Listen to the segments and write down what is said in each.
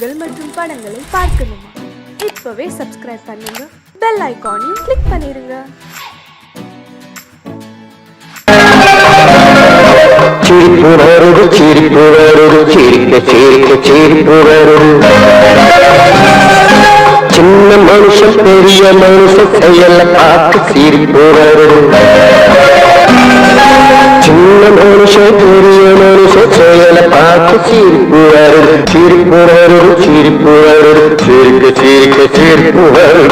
நிகழ்ச்சிகள் மற்றும் படங்களை பார்க்கணுமா? இப்பவே சப்ஸ்கிரைப் பண்ணுங்க, பெல் ஐகானையும் கிளிக் பண்ணிருங்க. சின்ன மனுஷன் பெரிய மனுஷன் செயல பார்த்து சிரிப்பு வரும். சின்ன மனுஷன் பெரிய மனுஷன் செயல பார்த்து சிரிப்பு வரும். சிரிப்பு வரும், சிரிப்பு வரும், சிரிக்க சிரிக்க சிரிப்பு வரும்.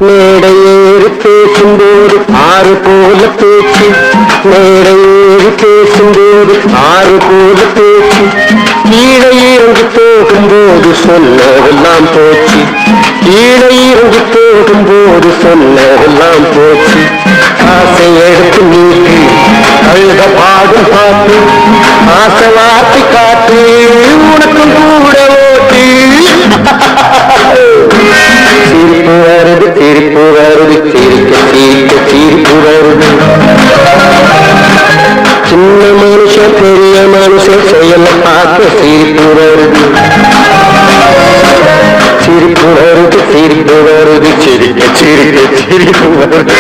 மேடையேறி பேசும்போது ஆறு போல பேச்சு, மேடையேறி பேசும்போது ஆறு போல பேச்சு, கீழே இறங்கி போகும்போது சொன்னதெல்லாம் போச்சு, கீழே இறங்கி போகும்போது சொன்னதெல்லாம் போச்சு. ஆசை எடுத்து நீட்டு அழுத பாடும் பாட்டு, ஆசை வார்த்தை காட்டு உனக்கும் கூட ஓட்டு. சிரிப்பு வருது, சிரிப்பு வருது, சிரிக்க சிரிக்க சிரிப்பு வருது. சின்ன மனுஷன் பெரிய மனுஷன் செயல பார்க்க சிரிப்பு வருது. சிரிப்பு வருது, சிரிப்பு வருது, சிரிக்க சிரிக்க சிரிப்பு வருது.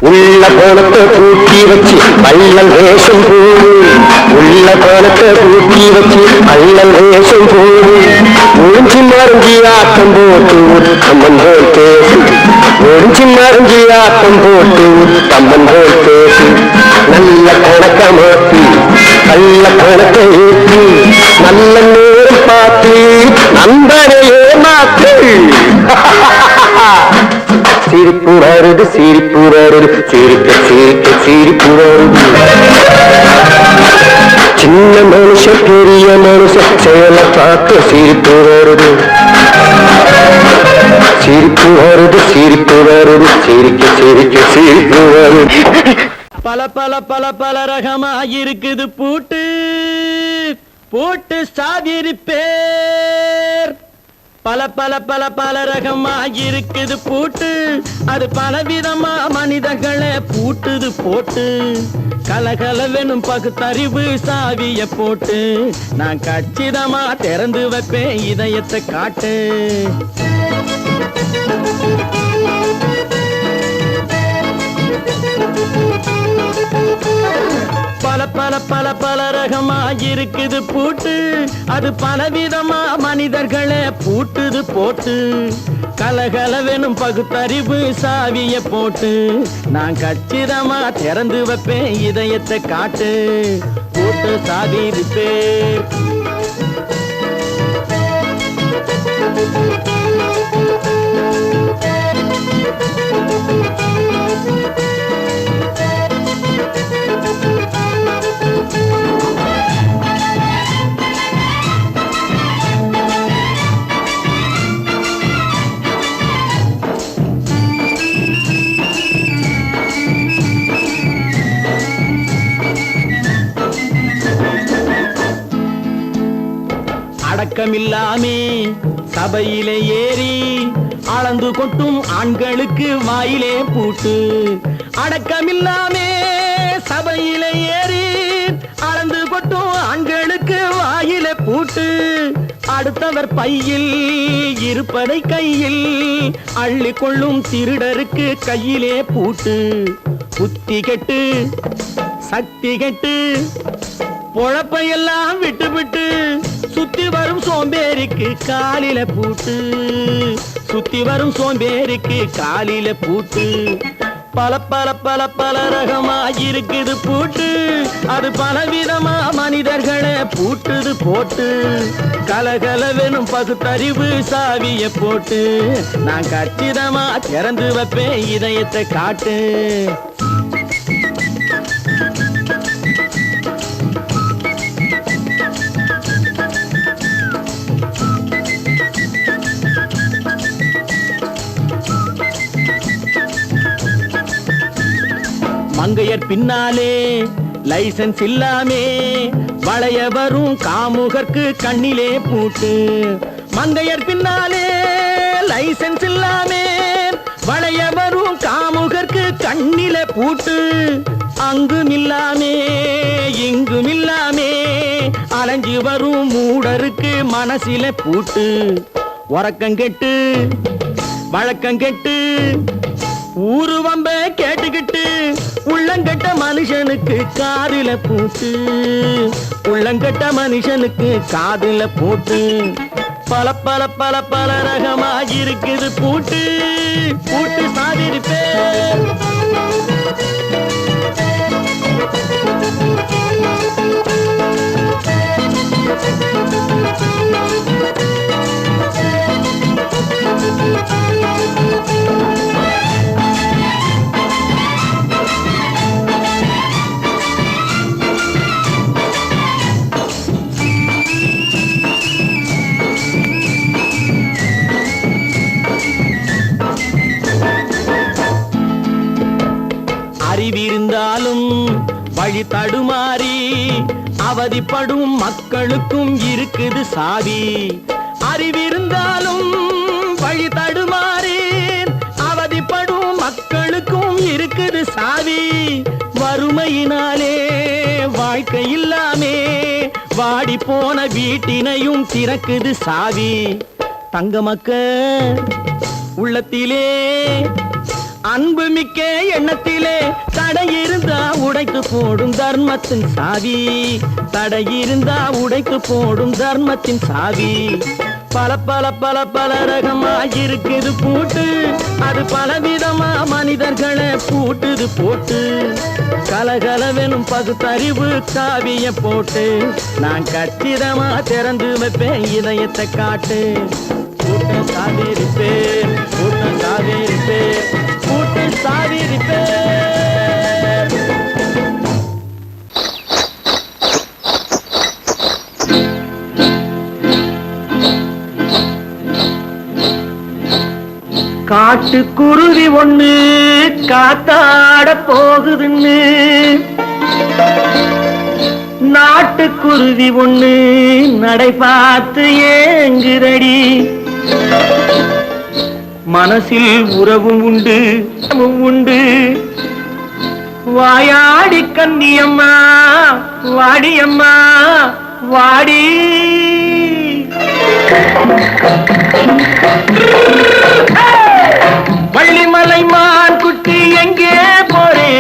உள்ள கோலத்தை கூட்டி வச்சு பள்ளல் வேஷம் போடு, உள்ள கோலத்தை கூட்டி வச்சு பள்ளல் வேஷம் போடு. ஒழிஞ்சி மறைஞ்சி ஆட்டம் போட்டு உத்தம்மன் போல் பேசு, ஒழிஞ்சி மறைஞ்சி ஆட்டம் போட்டு உத்தம்மன் போல் பேசு. நல்ல கணக்க மாத்தி நல்ல கணக்கை ஏற்றி நல்ல நேரம் பார்த்து நண்பனையே மாத்து. சிரிப்பு வருது, சிரிப்பு வருது, சிரிக்க சிரிக்க சிரிப்பு வருது. சின்ன மனுஷன் பெரிய மனுஷன் செயல பார்த்து சிரிப்பு வருது. சிரிப்பு வருது, சிரிப்பு வருது, சிரிக்க சிரிக்க சிரிப்பு வருது. பல பல பல பல ரகமா இருக்குது பூட்டு, பூட்டு சாவிரி பேர். பல பல பல பல ரகமா இருக்குது பூட்டு, அது பலவிதமா மனிதர்களை பூட்டுது போட்டு. கலகலவெனும் பகுத்தறிவு சாவிய போட்டு, நான் கச்சிதமா திறந்து வைப்பேன் இதயத்தை காட்டு. பல பல பல பல ரகமா இருக்குது பூட்டு, அது பலவிதமா மனிதர்களை பூட்டுது போட்டு. கலகலவெனும் பகுத்தறிவு சாவிய போட்டு, நான் கச்சிதமா திறந்து வைப்பேன் இதயத்தை காட்டு. பூட்டு சாவி பேர். அடக்கமில்லாமே சபையிலே ஏறி அளந்து கொட்டும் ஆண்களுக்கு வாயிலே பூட்டு. அடக்கமில்லாமே சபையிலே ஏறி அளந்து கொட்டும் ஆண்களுக்கு வாயிலே பூட்டு. அடுத்தவர் பையில் இருப்பதை கையில் அள்ளிக்கொள்ளும் திருடருக்கு கையிலே பூட்டு. புத்தி கெட்டு சக்தி கெட்டு பொழப்பையெல்லாம் விட்டு விட்டு சுத்தி வரும் சோம்பேறிக்கு காலில பூட்டு, சுத்தி வரும் சோம்பேறிக்கு காலில பூட்டு. பல பல பல பல ரகமா இருக்குது பூட்டு, அது பலவிதமா மனிதர்களை பூட்டுது போட்டு. கலகலவெனும் பகுத்தறிவு சாவிய போட்டு நான் கச்சிதமா திறந்து வைப்பேன் இதயத்தை காட்டு. மங்கையர் பின்னாலே லைசன்ஸ் இல்லாமே வளைய வரும் காமுகர்க்கு கண்ணிலே பூட்டு. மங்கையர் பின்னாலே லைசன்ஸ் இல்லாமே வளைய வரும் காமுகர்க்கு கண்ணிலே பூட்டு. அங்கும் இல்லாமே இங்கும் இல்லாமே அலைஞ்சு வரும் மூடருக்கு மனசில பூட்டு. உறக்கங்கெட்டு வழக்கங்கெட்டு ஊருவம்ப கேட்டுக்கிட்டு உள்ளங்கட்ட மனுஷனுக்கு காதுல பூட்டு, உள்ளங்கட்ட மனுஷனுக்கு காதுல பூட்டு. பல பல பல பல ரகமா இருக்குது பூட்டு, பூட்டு சாதிருப்பேன். அறிவிருந்தாலும் வழி தடுமாறி அவதிப்படும் மக்களுக்கும் இருக்குது சாவி. அறிவிருந்தாலும் வழி தடுமாறி அவதிப்படும் மக்களுக்கும் இருக்குது சாவி. வறுமையினாலே வாழ்க்கை இல்லாமே வாடி போன வீட்டினையும் திறக்குது சாவி. தங்க மக்க உள்ளத்திலே அன்பு மிக்க எண்ணத்திலே தடை இருந்தா உடைத்து போடும் தர்மத்தின் சாவி, தடை இருந்தா உடைத்து போடும் தர்மத்தின் சாவி. பல பல பல பல ரகமா இருக்குது பூட்டு, அது பலவிதமா மனிதர்களை பூட்டுது போட்டு. கலகலவெனும் பகுத்தறிவு காவிய போட்டு நான் கச்சிதமா திறந்து வைப்பேன் இதயத்தை காட்டு. கூட்டம் சாதிருப்பேன், கூட்டம் சாதிருப்பேன், கூட்டம் சாதிருப்பேன். காட்டுக்குருவி ஒண்ணு காத்தாட போகுதுன்னு நாட்டுக்குருவி ஒண்ணு நடை பார்த்து ஏங்குதடி. மனசில் உறவும் உண்டு உண்டு வாயாடி கன்னியம்மா வாடியம்மா வாடி. வள்ளிமலை மான் குட்டி எங்கே போறே?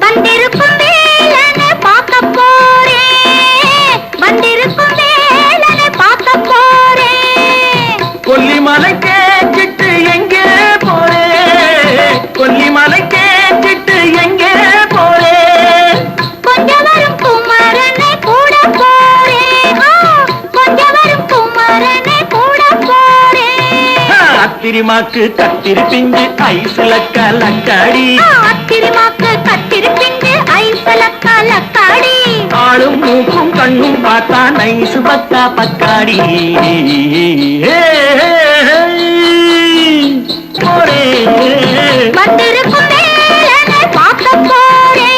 வந்திருக்கும் வேலனை பார்க்க போறேன், வந்திருக்கும் வேலனை பார்க்க போறேன். கொல்லிமலை கேச்சிட்டு எங்கே போறே? கொல்லிமலை கேச்சிட்டு எங்கே போறே? கொஞ்சம் வரும் குமரனை கூட போறேன், கொஞ்சம் வரும் குமரனை கூட போறேன். அத்திரிமாக்கு கத்திரி பிஞ்சு ஐசுல கலக்காடி, அத்திரிமாக்கு கத்திரி பிஞ்சு ஐசுல கலக்காடி. ஆளும் மூக்கும் கண்ணும் பார்த்தா நைசு பக்கா பக்காடி. போரே வந்திருக்கும் வேலனை பார்க்க போறேன்.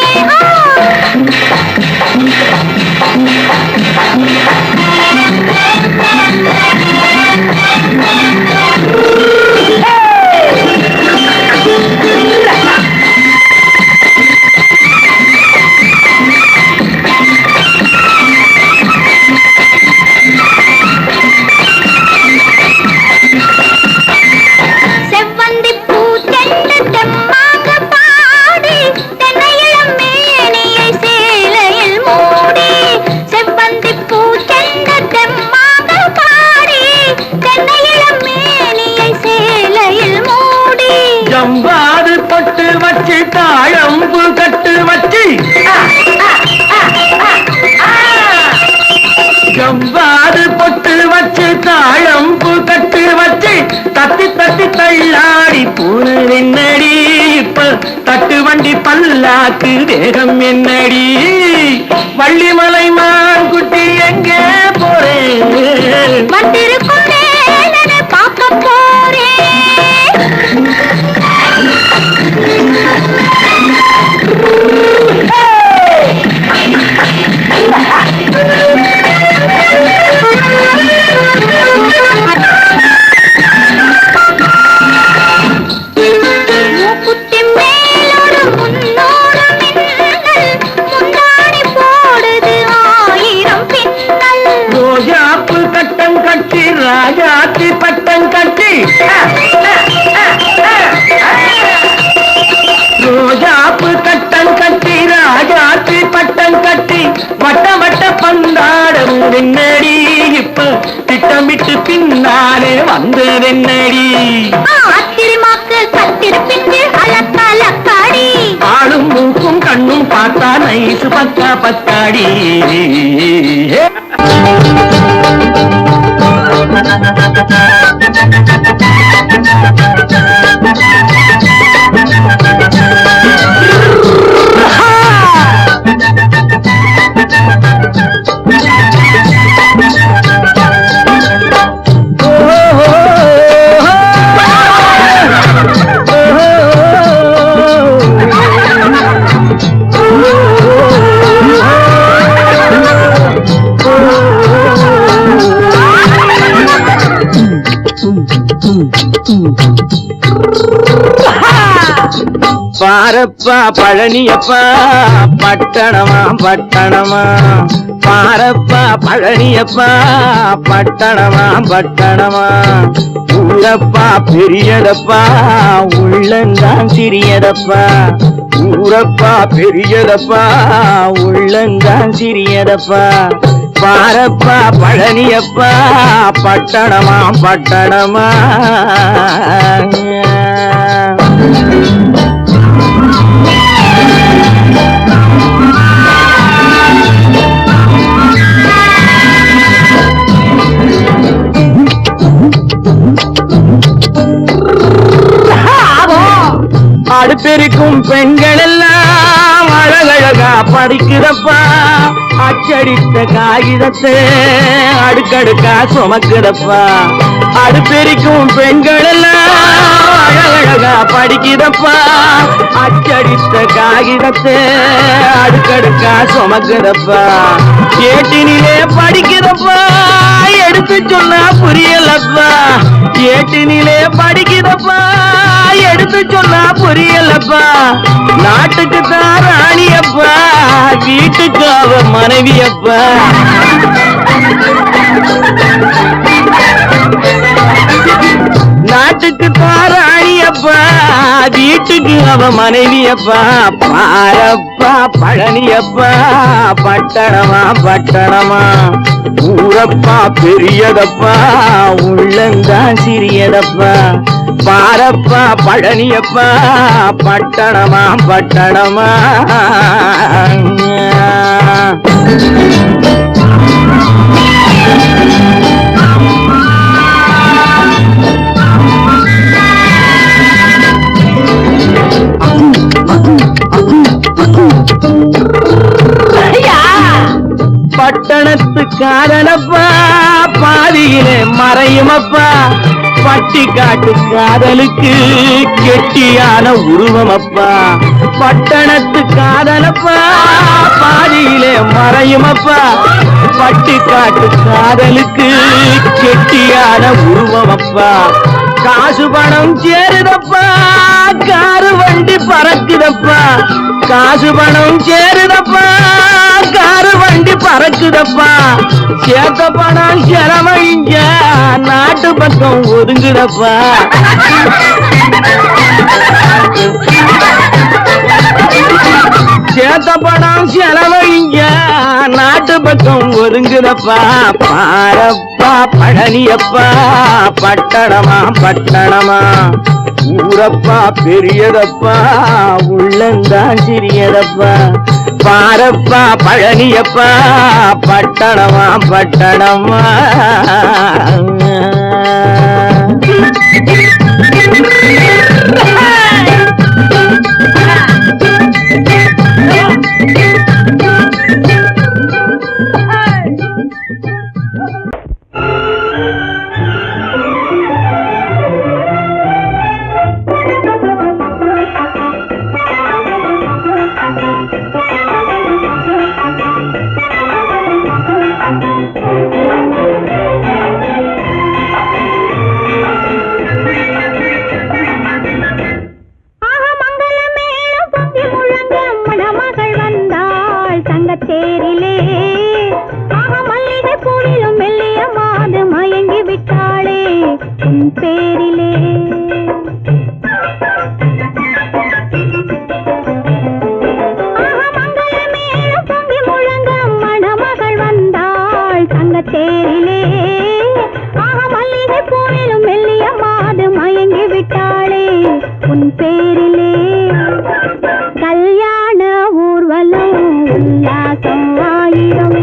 காட்டு வேகம் என்னடி வள்ளிமலை மான்குட்டி எங்கே போறேன் வந்திருக்கும் வேலனை பார்க்க போறேன் மூக்குத்தி மேலோடு முன்னோடு மின்னல் முந்தாடி போடுது ஆயிரம் பின்னல் ரோஜாப்பு கட்டம் கட்டி ராஜாத்தி பட்டம் கட்டி ரோஜாப்பு கட்டம் கட்டி ராஜாத்தி பட்டம் கட்டி வட்ட வட்ட பந்தாடம் வெண்ணடி இப்ப திட்டமிட்டு பின்னாலே வந்து வெண்ணடி ஆத்திரமாக்கு கத்திருப்பிட்டு அலக்காடி ஆளும் மூக்கும் கண்ணும் பார்த்தா நைசு பக்கா பக்காடி பாரப்பா பழனியப்பா பட்டணமா பட்டணமா பாரப்பா பழனியப்பா பட்டணமா பட்டணமா ஊரப்பா பெரியதப்பா உள்ளந்தான் சிறியதப்பா ஊரப்பா பெரியதப்பா உள்ளந்தான் சிறியதப்பா பாரப்பா பழனியப்பா பட்டணமா பட்டணமா அடுத்திருக்கும் பெண்கள் எல்லாம் அழகழகா படிக்கிறப்பா அச்சடித்த காகிதத்தை அடுக்கடுக்கா சுமக்குதப்பா அடுத்திருக்கும் பெண்கள் எல்லாம் அழகழகா படிக்கிறப்பா அச்சடித்த காகிதத்தை அடுக்கடுக்கா சுமக்குதப்பா ஏட்டினிலே படிக்கிறப்பா எடுத்து சொன்னா புரியலப்பா ஏட்டினிலே படிக்கிறப்பா எடுத்து சொன்னா புரியலப்பா நாட்டுக்கு தான் ராணியப்பா வீட்டுக்கு அவ மனைவியப்பா நாட்டுக்கு தான் ராணியப்பா வீட்டுக்கு அவ மனைவியப்பா பாரப்பா பழனியப்பா பட்டணமா பட்டணமா ஊரப்பா பெரியதப்பா உள்ளந்தான் சிறியதப்பா பாரப்பா பழனியப்பா பட்டணமா பட்டணமா பட்டணத்து காதலப்பா பாதியிலே மறையுமப்பா பட்டி காட்டு காதலுக்கு கெட்டியான உருவமப்பா பட்டணத்து காதலப்பா பாதியிலே மறையுமப்பா பட்டி காட்டு காதலுக்கு கெட்டியான உருவமப்பா காசு பணம் சேருதப்பா காரு வண்டி பறக்குதப்பா காசு பணம் சேருதப்பா காரு வண்டி பறக்குதப்பா சேர்த்த பணம் செலவழிங்க நாட்டு பக்கம் ஒதுங்குதப்பா சேர்த்த பணம் செலவழிங்க நாட்டு பக்கம் ஒதுங்குதப்பா பாரப்பா பழனியப்பா பட்டணமா பட்டணமா ஊரப்பா பெரியதப்பா உள்ளந்தான் சிறியதப்பா பாரப்பா பழனியப்பா பட்டணமா பட்டணமா உன் பேரிலே. மங்களமேளம் பொங்கி முழங்க மணமகள் வந்தாள் தங்கத்தேரிலே. மல்லிகை பூவிலும் மெல்லிய மாது மயங்கி விட்டாளே உன் பேரிலே. கல்யாண ஊர்வலம் உல்லாசம் ஆயிரம்.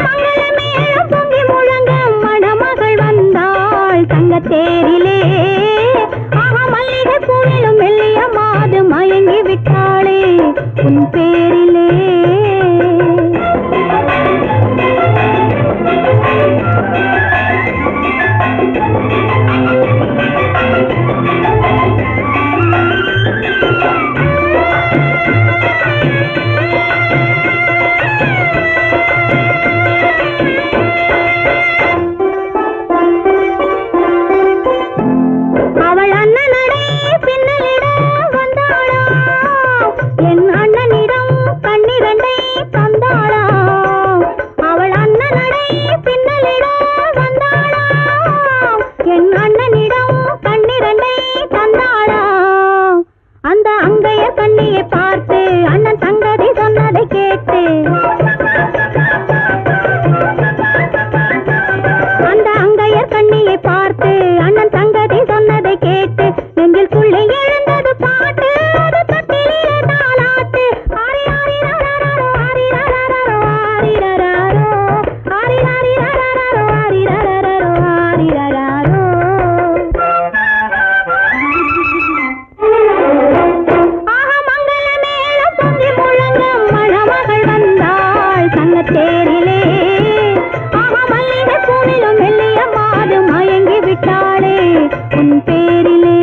மங்களமேளம் பொங்கி முழங்க மணமகள் வந்தாள் தங்கத்தேரிலே. மல்லிகை பூவிலும் மெல்லிய மாது மயங்கி விட்டாளே உன் பேரிலே. அவள் அண்ணனடை பின்னலிட வந்தாளா, என் அண்ணனிடம் கண்ணிரண்டை தந்தாளா. அவள் அண்ணனடை பின்னலிட வந்தாளா, என் அண்ணனிடம் கண்ணிரண்டை தந்தாளா. அந்த அங்கைய கண்ணியை பார்த்து அண்ணன் சங்கதி சொன்னதை கேட்டு, அந்த அங்கையர் கண்ணியை பார்த்து அண்ணன் சங்கதி சொன்னதை கேட்டு நெஞ்சில் புள்ளி எழுந்தது பாட்டு. அது தட்டிலே தாலாட்டு. ஆரி ஆரி ரரரரோ, ஆரி ரரரரோ, ஆரி ரரரோ, ஆரி ஆரி ரரரரோ, ஆரி ரரரரோ, ஆரி ரரரோ. மங்களமேளம் பொங்கி முழங்க மணமகள் வந்தாள் தங்கத்தேரிலே. மல்லிகை பூவிலும் மெல்லிய மாது மயங்கி விட்டாளே உன் பேரிலே.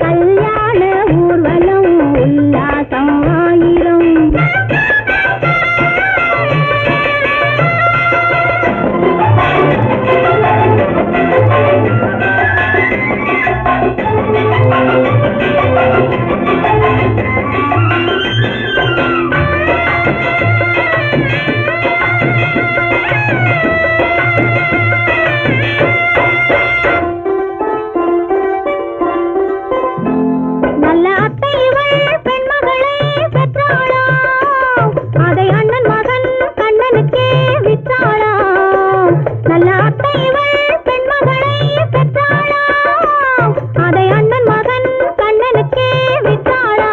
கல்யாண ஊர்வலம் உல்லாசம் ஆயிரம். நல்ல அத்தை இவள் பெண்மகளை பெற்றாளா, அதை அண்ணன் மகன் கண்ணனுக்கே விற்றாளா. நல்ல அத்தை இவள் பெண்மகளை பெற்றாளா, அதை அண்ணன் மகன் கண்ணனுக்கே விற்றாளா.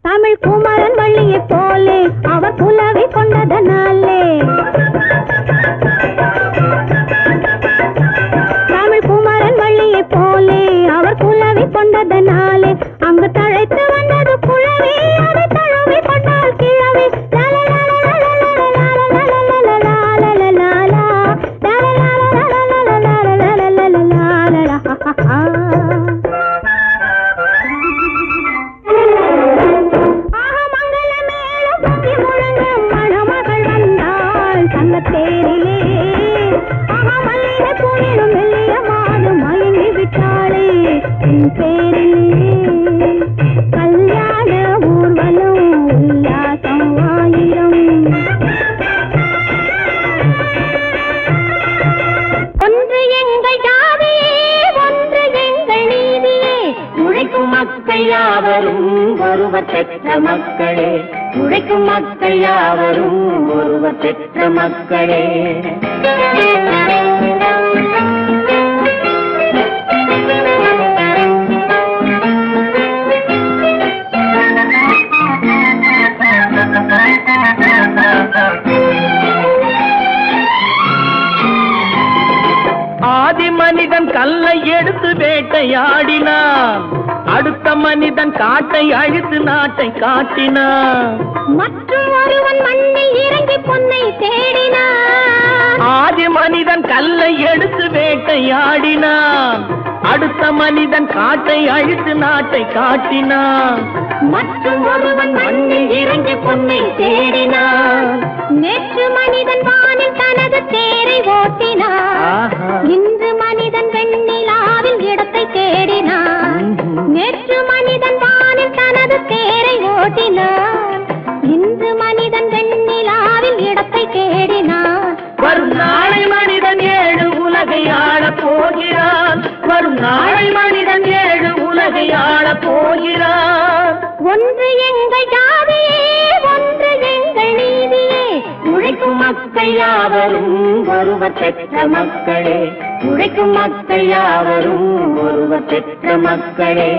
தமிழ் குமரன் வள்ளியை போலே அவர் புலவி கொண்டதனாலே, தமிழ் குமரன் வள்ளியை போலே அவர் புலவி கொண்டதனாலே அங்கு தழைத்து வந்தது புலவி. அதை தழுவி கொண்டால் கிழவி. மங்களமேளம் பொங்கி முழங்க மணமகள் வந்தாள் தங்கத்தேரிலே. மல்லிகை பூவிலும் மெல்லிய மாது மயங்கி விட்டாளே உன் பேரிலே. கல்யாண ஊர்வலம் உல்லாசம் ஆயிரம். ஒன்று எங்கள் ஜாதியே, ஒன்று எங்கள் நீதியே. உழைக்கும் மக்கள் யாவரும் ஒருவர் பெற்ற மக்களே. உழைக்கும் மக்கள் யாவரும் ஒருவர் பெற்ற மக்களே. ஆதி மனிதன் கல்லை எடுத்து வேட்டையாடினான், அடுத்த மனிதன் காட்டை அழித்து நாட்டை காட்டினான். மற்றும் ஒருவன் மண்ணில் இறங்கி பொன்னை தேடினான். ஆதி மனிதன் கல்லை எடுத்து வேட்டையாடினான், அடுத்த மனிதன் காட்டை அழித்து நாட்டை காட்டினான். மற்றும் ஒருவன் மண்ணில் இறங்கி பொன்னை தேடினான். நேற்று மனிதன் வானில் தனது தேரை ஓட்டினான். இன்று மனிதன் வெண்ணிலாவில் இடத்தை தேடினான். நேற்று மனிதன் வானில் தனது தேரை ஓட்டினான். இன்று மனிதன் வெண்ணிலாவில் இடத்தை தேடினான். வரும் நாளை மனிதன் 7 உலகை ஆளப் போகிறான். வரும் நாளை மனிதன் 7 உலகை ஆளப் போகிறான். ஒன்று எங்கள் ஜாதியே, ஒன்று எங்கள் நீதியே. உழைக்கும் மக்கள் யாவரும் ஒருவர் பெற்ற மக்களே. உழைக்கும் மக்கள் யாவரும் ஒருவர் பெற்ற மக்களே.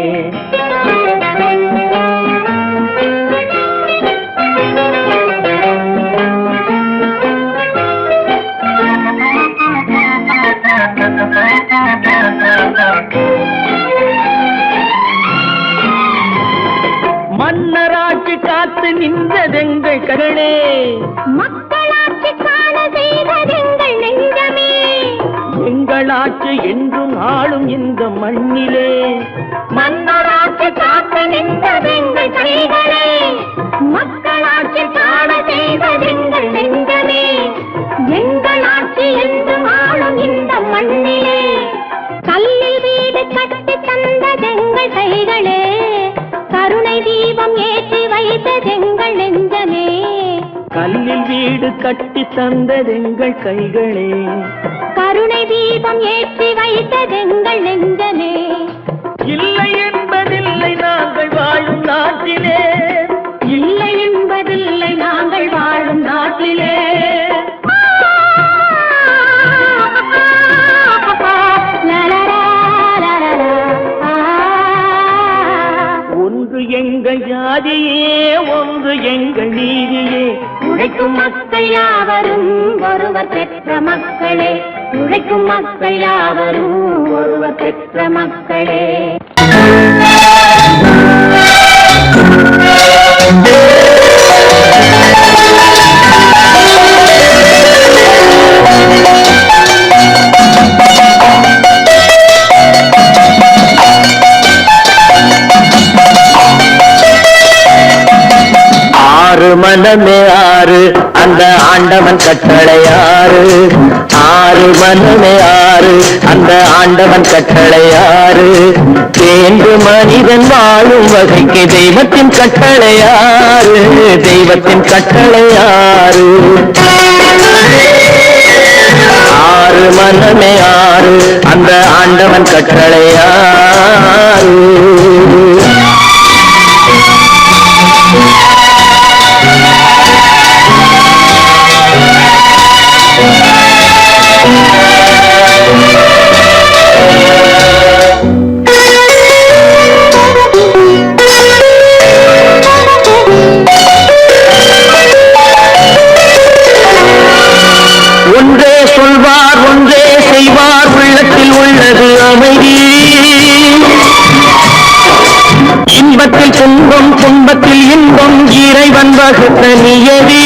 மன்னராட்சி காத்து நின்றதெங்கள் கரளே. மக்களாட்சி காண செய்வதெங்கள் நெஞ்சமே. எங்களாட்சி என்றும் ஆளும் இந்த மண்ணிலே. மன்னராட்சி காத்து நின்றதெங்கள் கைகளே. மக்களாட்சி காண செய்வதெங்கள் நெஞ்சமே. எங்களாட்சி என்றும் ஆளும் இந்த மண்ணிலே. கல்லில் வீடு கட்டி தந்ததெங்கள் கைகளே. கருணை தீபம் ஏற்றி வைத்ததெங்கள் நெஞ்சமே. கல்லில் வீடு கட்டி தந்ததெங்கள் கைகளே. கருணை தீபம் ஏற்றி வைத்ததெங்கள் நெஞ்சமே. இல்லை என்பதில்லை நாங்கள் வாழும் நாட்டிலே. இல்லை என்பதில்லை நாங்கள் வாழும் நாட்டிலே. ஒன்று எங்கள் ஜாதியே, ஒன்று எங்கள் நீதியே. உழைக்கும் மக்கள் யாவரும் ஒருவர் பெற்ற மக்களே. உழைக்கும் மக்கள் யாவரும் ஒருவர் பெற்ற மக்களே. ஆறு மனமே ஆறு அந்த ஆண்டவன் கட்டளையாறு. ஆறு மனமே ஆறு அந்த ஆண்டவன் கட்டளையாறு. தேர்ந்து மனிதன் வாழும் வகைக்கு தெய்வத்தின் கட்டளையாறு. தெய்வத்தின் கட்டளையாறு. ஆறு மனமே ஆறு அந்த ஆண்டவன் கட்டளையாறு. ஒன்றே சொல்வார் ஒன்றே செய்வார் உள்ளத்தில் உள்ளது அமைதி. இன்பத்தில் துன்பம் துன்பத்தில் இன்பம் இறைவன் வகுத்த நியதி.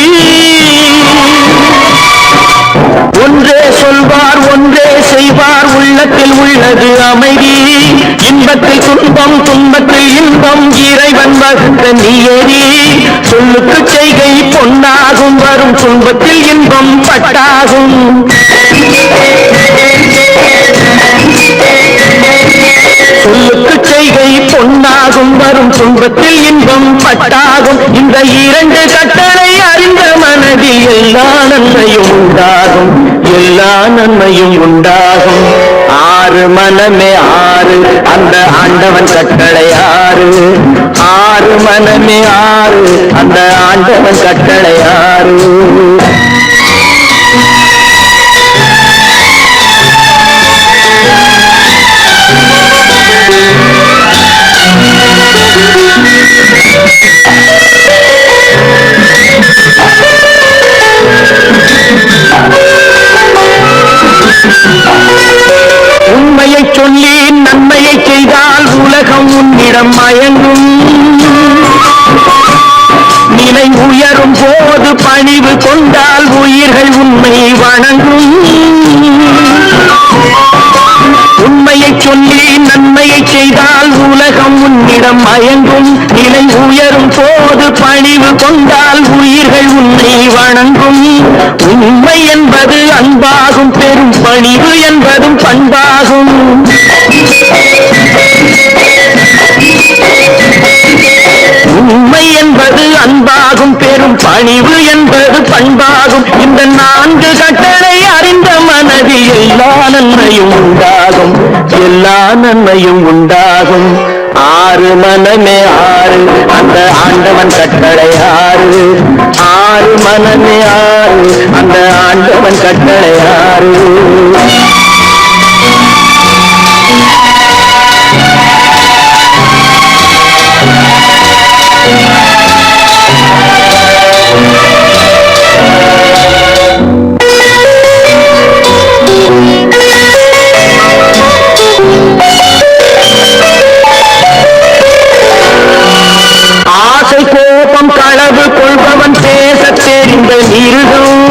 ஒன்றே சொல்வார் ஒன்றே செய்வார் உள்ளத்தில் உள்ளது அமைதி. இன்பத்தில் துன்பம் துன்பத்தில் இன்பம் இறைவன் வகுத்த நியதி. சொல்லுக்கு செய்கை பொன்னாகும் வரும் துன்பத்தில் இன்பம் பட்டாகும். சொல்லுக்கு செய்கை பொன்னாகும் வரும் துன்பத்தில் இன்பம் பட்டாகும். இந்த 2 கட்டளை அறிந்த மனதில் எல்லா நன்மையும் உண்டாகும். எல்லா நன்மையும் உண்டாகும். ஆறு மனமே ஆறு அந்த ஆண்டவன் கட்டளையாறு. ஆறு மனமே ஆறு அந்த ஆண்டவன் கட்டளையாறு. உண்மையை சொல்லி நன்மையை செய்தால் உலகம் உன்னிடம் மயங்கும். நிலை உயரும் போது பணிவு கொண்டால் உயிர்கள் உண்மை வணங்கும். உண்மையை சொல்லி நன்மையை செய்தால் உலகம் உன்னிடம் மயங்கும். நிலை உயரும் போது பணிவு கொண்டால் உயிர்கள் உன்னை வணங்கும். உண்மை என்பது அன்பாகும். பெரும் பணிவு என்பதும் பண்பாகும். உண்மை என்பது அன்பாகும். பெரும் பணிவு என்பது பண்பாகும். இந்த 4 கட்டளை எல்லா நன்மையும் உண்டாகும், எல்லா நன்மையும் உண்டாகும். ஆறு மனமே ஆறு, அந்த ஆண்டவன் கட்டளை ஆறு. ஆறு மனமே ஆறு, அந்த ஆண்டவன் கட்டளை ஆறு. ஆசை கோபம் களவு கொள்பவன் பேசத் தெரிந்த மிருகம்,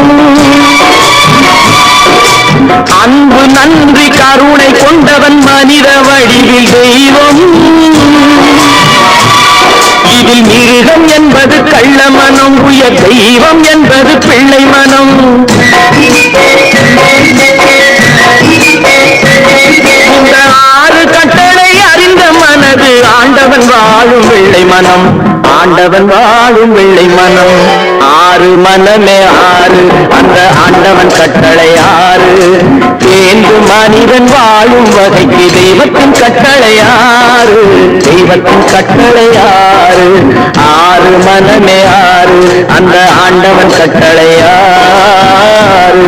அன்பு நன்றி கருணை கொண்டவன் மனித வடிவில் தெய்வம். இதில் மிருகம் என்பது கள்ள மனம், உயர் தெய்வம் என்பது பிள்ளை மனம். இந்த ஆறு கட்டளை அறிந்த மனது ஆண்டவன் வாழும் வெள்ளை மனம், ஆண்டவன் வாழும் வெள்ளை மனம். ஆறு மனமே ஆறு, அந்த ஆண்டவன் கட்டளை ஆறு. தேர்ந்து மனிதன் வாழும் வகைக்கு தெய்வத்தின் கட்டளை ஆறு, தெய்வத்தின் கட்டளை ஆறு. ஆறு மனமே ஆறு, அந்த ஆண்டவன் கட்டளை ஆறு.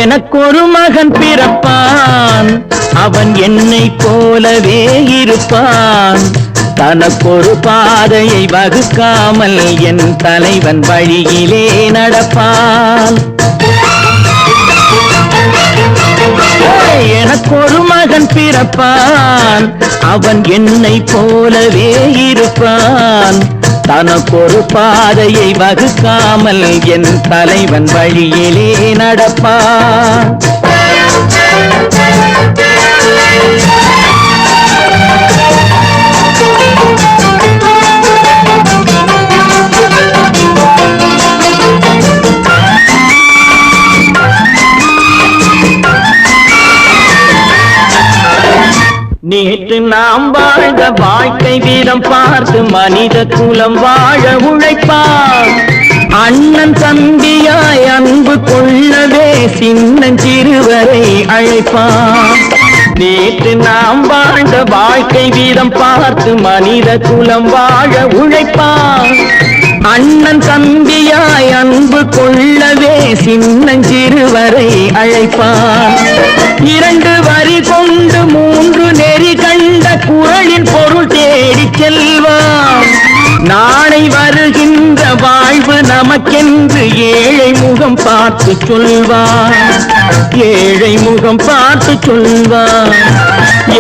எனக்கொரு மகன் பிறப்பான், அவன் என்னை போலவே இருப்பான். தனக்கொரு பாதையை வகுக்காமல் என் தலைவன் வழியிலே நடப்பான். எனக்கொரு மகன் பிறப்பான், அவன் என்னை போலவே இருப்பான். தனக்கொரு பாதையை வகுக்காமல் என் தலைவன் வழியிலே நடப்பான். நேற்று நாம் வாழ்ந்த வாழ்க்கை வீதம் பார்த்து மனித குலம் வாழ உழைப்பான். அண்ணன் தம்பியாய் அன்பு கொள்ளவே சின்னஞ்சிறுவரை அழைப்பான். நேற்று நாம் வாழ்ந்த வாழ்க்கை வீதம் பார்த்து மனித குலம் வாழ உழைப்பான். அண்ணன் தம்பியாய் அன்பு கொள்ளவே சின்னஞ்சிறுவரை அழைப்பான். இரண்டு வரி கொண்டு மூன்று நெறி கண்ட குறளின் பொருள் தேடிச் செல்வான். நாளை வருகின்ற வாழ்வு நமக்கென்று ஏழை முகம் பார்த்து சொல்வான், ஏழை முகம் பார்த்து சொல்வான்.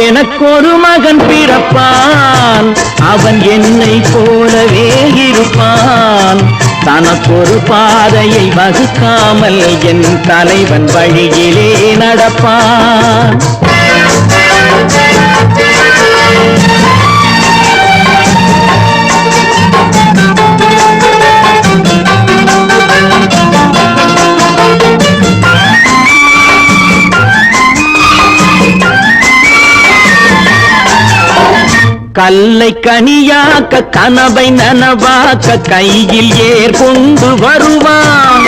எனக்கொரு மகன் பிறப்பான், அவன் என்னை போலவே இருப்பான். தனக்கொரு பாதையை வகுக்காமல் என் தலைவன் வழியிலே நடப்பான். கல்லை கனியாக்க கனவை நனவாக்க கையில் ஏர் கொண்டு வருவான்.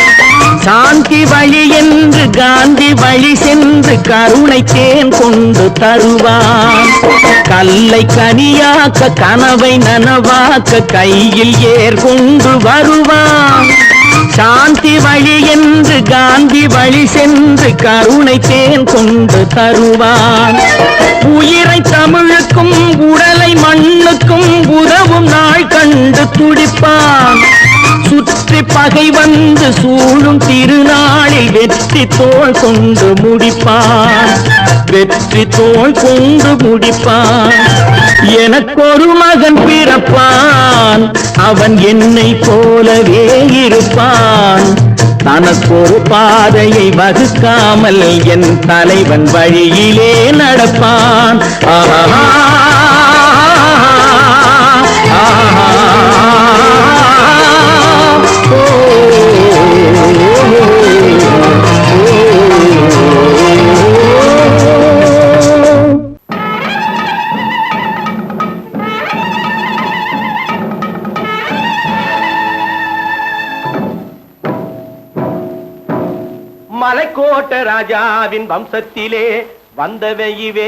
சாந்தி வழி என்று காந்தி வழி சென்று கருணை தேன் கொண்டு தருவான். கல்லை கனியாக்க கனவை நனவாக்க கையில் ஏர் கொண்டு வருவான். சாந்தி பக்தி வழி என்று காந்தி வழி சென்று கருணை தேன் கொண்டு தருவான். உயிரை தமிழுக்கும் உடலை மண்ணுக்கும் உதவும் நாள் கண்டு துடிப்பான். சுற்றி பகை வந்து சூழும் திருநாளில் வெற்றி தோள் கொண்டு முடிப்பான். வெற்றி தோள் கொண்டு முடிப்பான். எனக்கொரு மகன் பிறப்பான், அவன் என்னை போலவே இருப்பான். தனக்கொரு பாதையை வகுக்காமல் என் தலைவன் வழியிலே நடப்பான். ஆஹா மலைக்கோட்ட ராஜாவின் வம்சத்திலே வந்தவையுவே.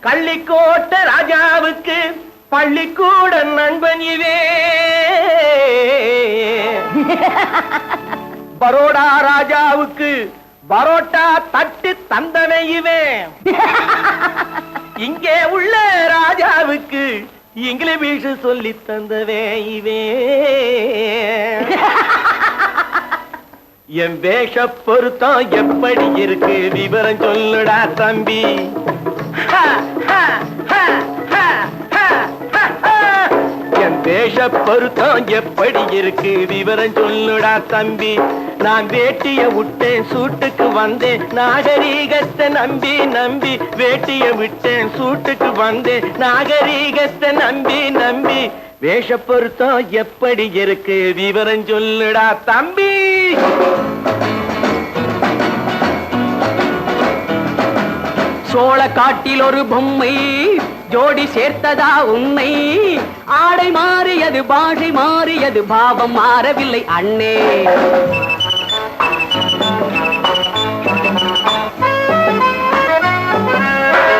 கள்ளிக்கோட்ட ராஜாவுக்கு பள்ளிக்கூட நண்பன் இவே. பரோடா ராஜாவுக்கு பரோட்டா தட்டு தந்தனை இவே. இங்கே உள்ள ராஜாவுக்கு இங்கிலீஷ் சொல்லி தந்தவே இவே. என் வேஷ பொருத்தம் எப்படி இருக்கு விவரம் சொல்லுடா தம்பி. என் வேஷ பொருத்தம் எப்படி இருக்கு விவரம் சொல்லுடா தம்பி. நான் வேட்டிய விட்டேன் சூட்டுக்கு வந்தேன் நாகரீகத்தை நம்பி நம்பி. வேட்டிய விட்டேன் சூட்டுக்கு வந்தேன் நாகரீகத்தை நம்பி நம்பி. வேஷ பொருத்தம் எப்படி இருக்கு விவரம் சொல்லுடா தம்பி. சோழ காட்டில் ஒரு பொம்மை ஜோடி சேர்த்ததா உன்னை. ஆடை மாறியது பாஷை மாறியது பாவம் மாறவில்லை அண்ணே.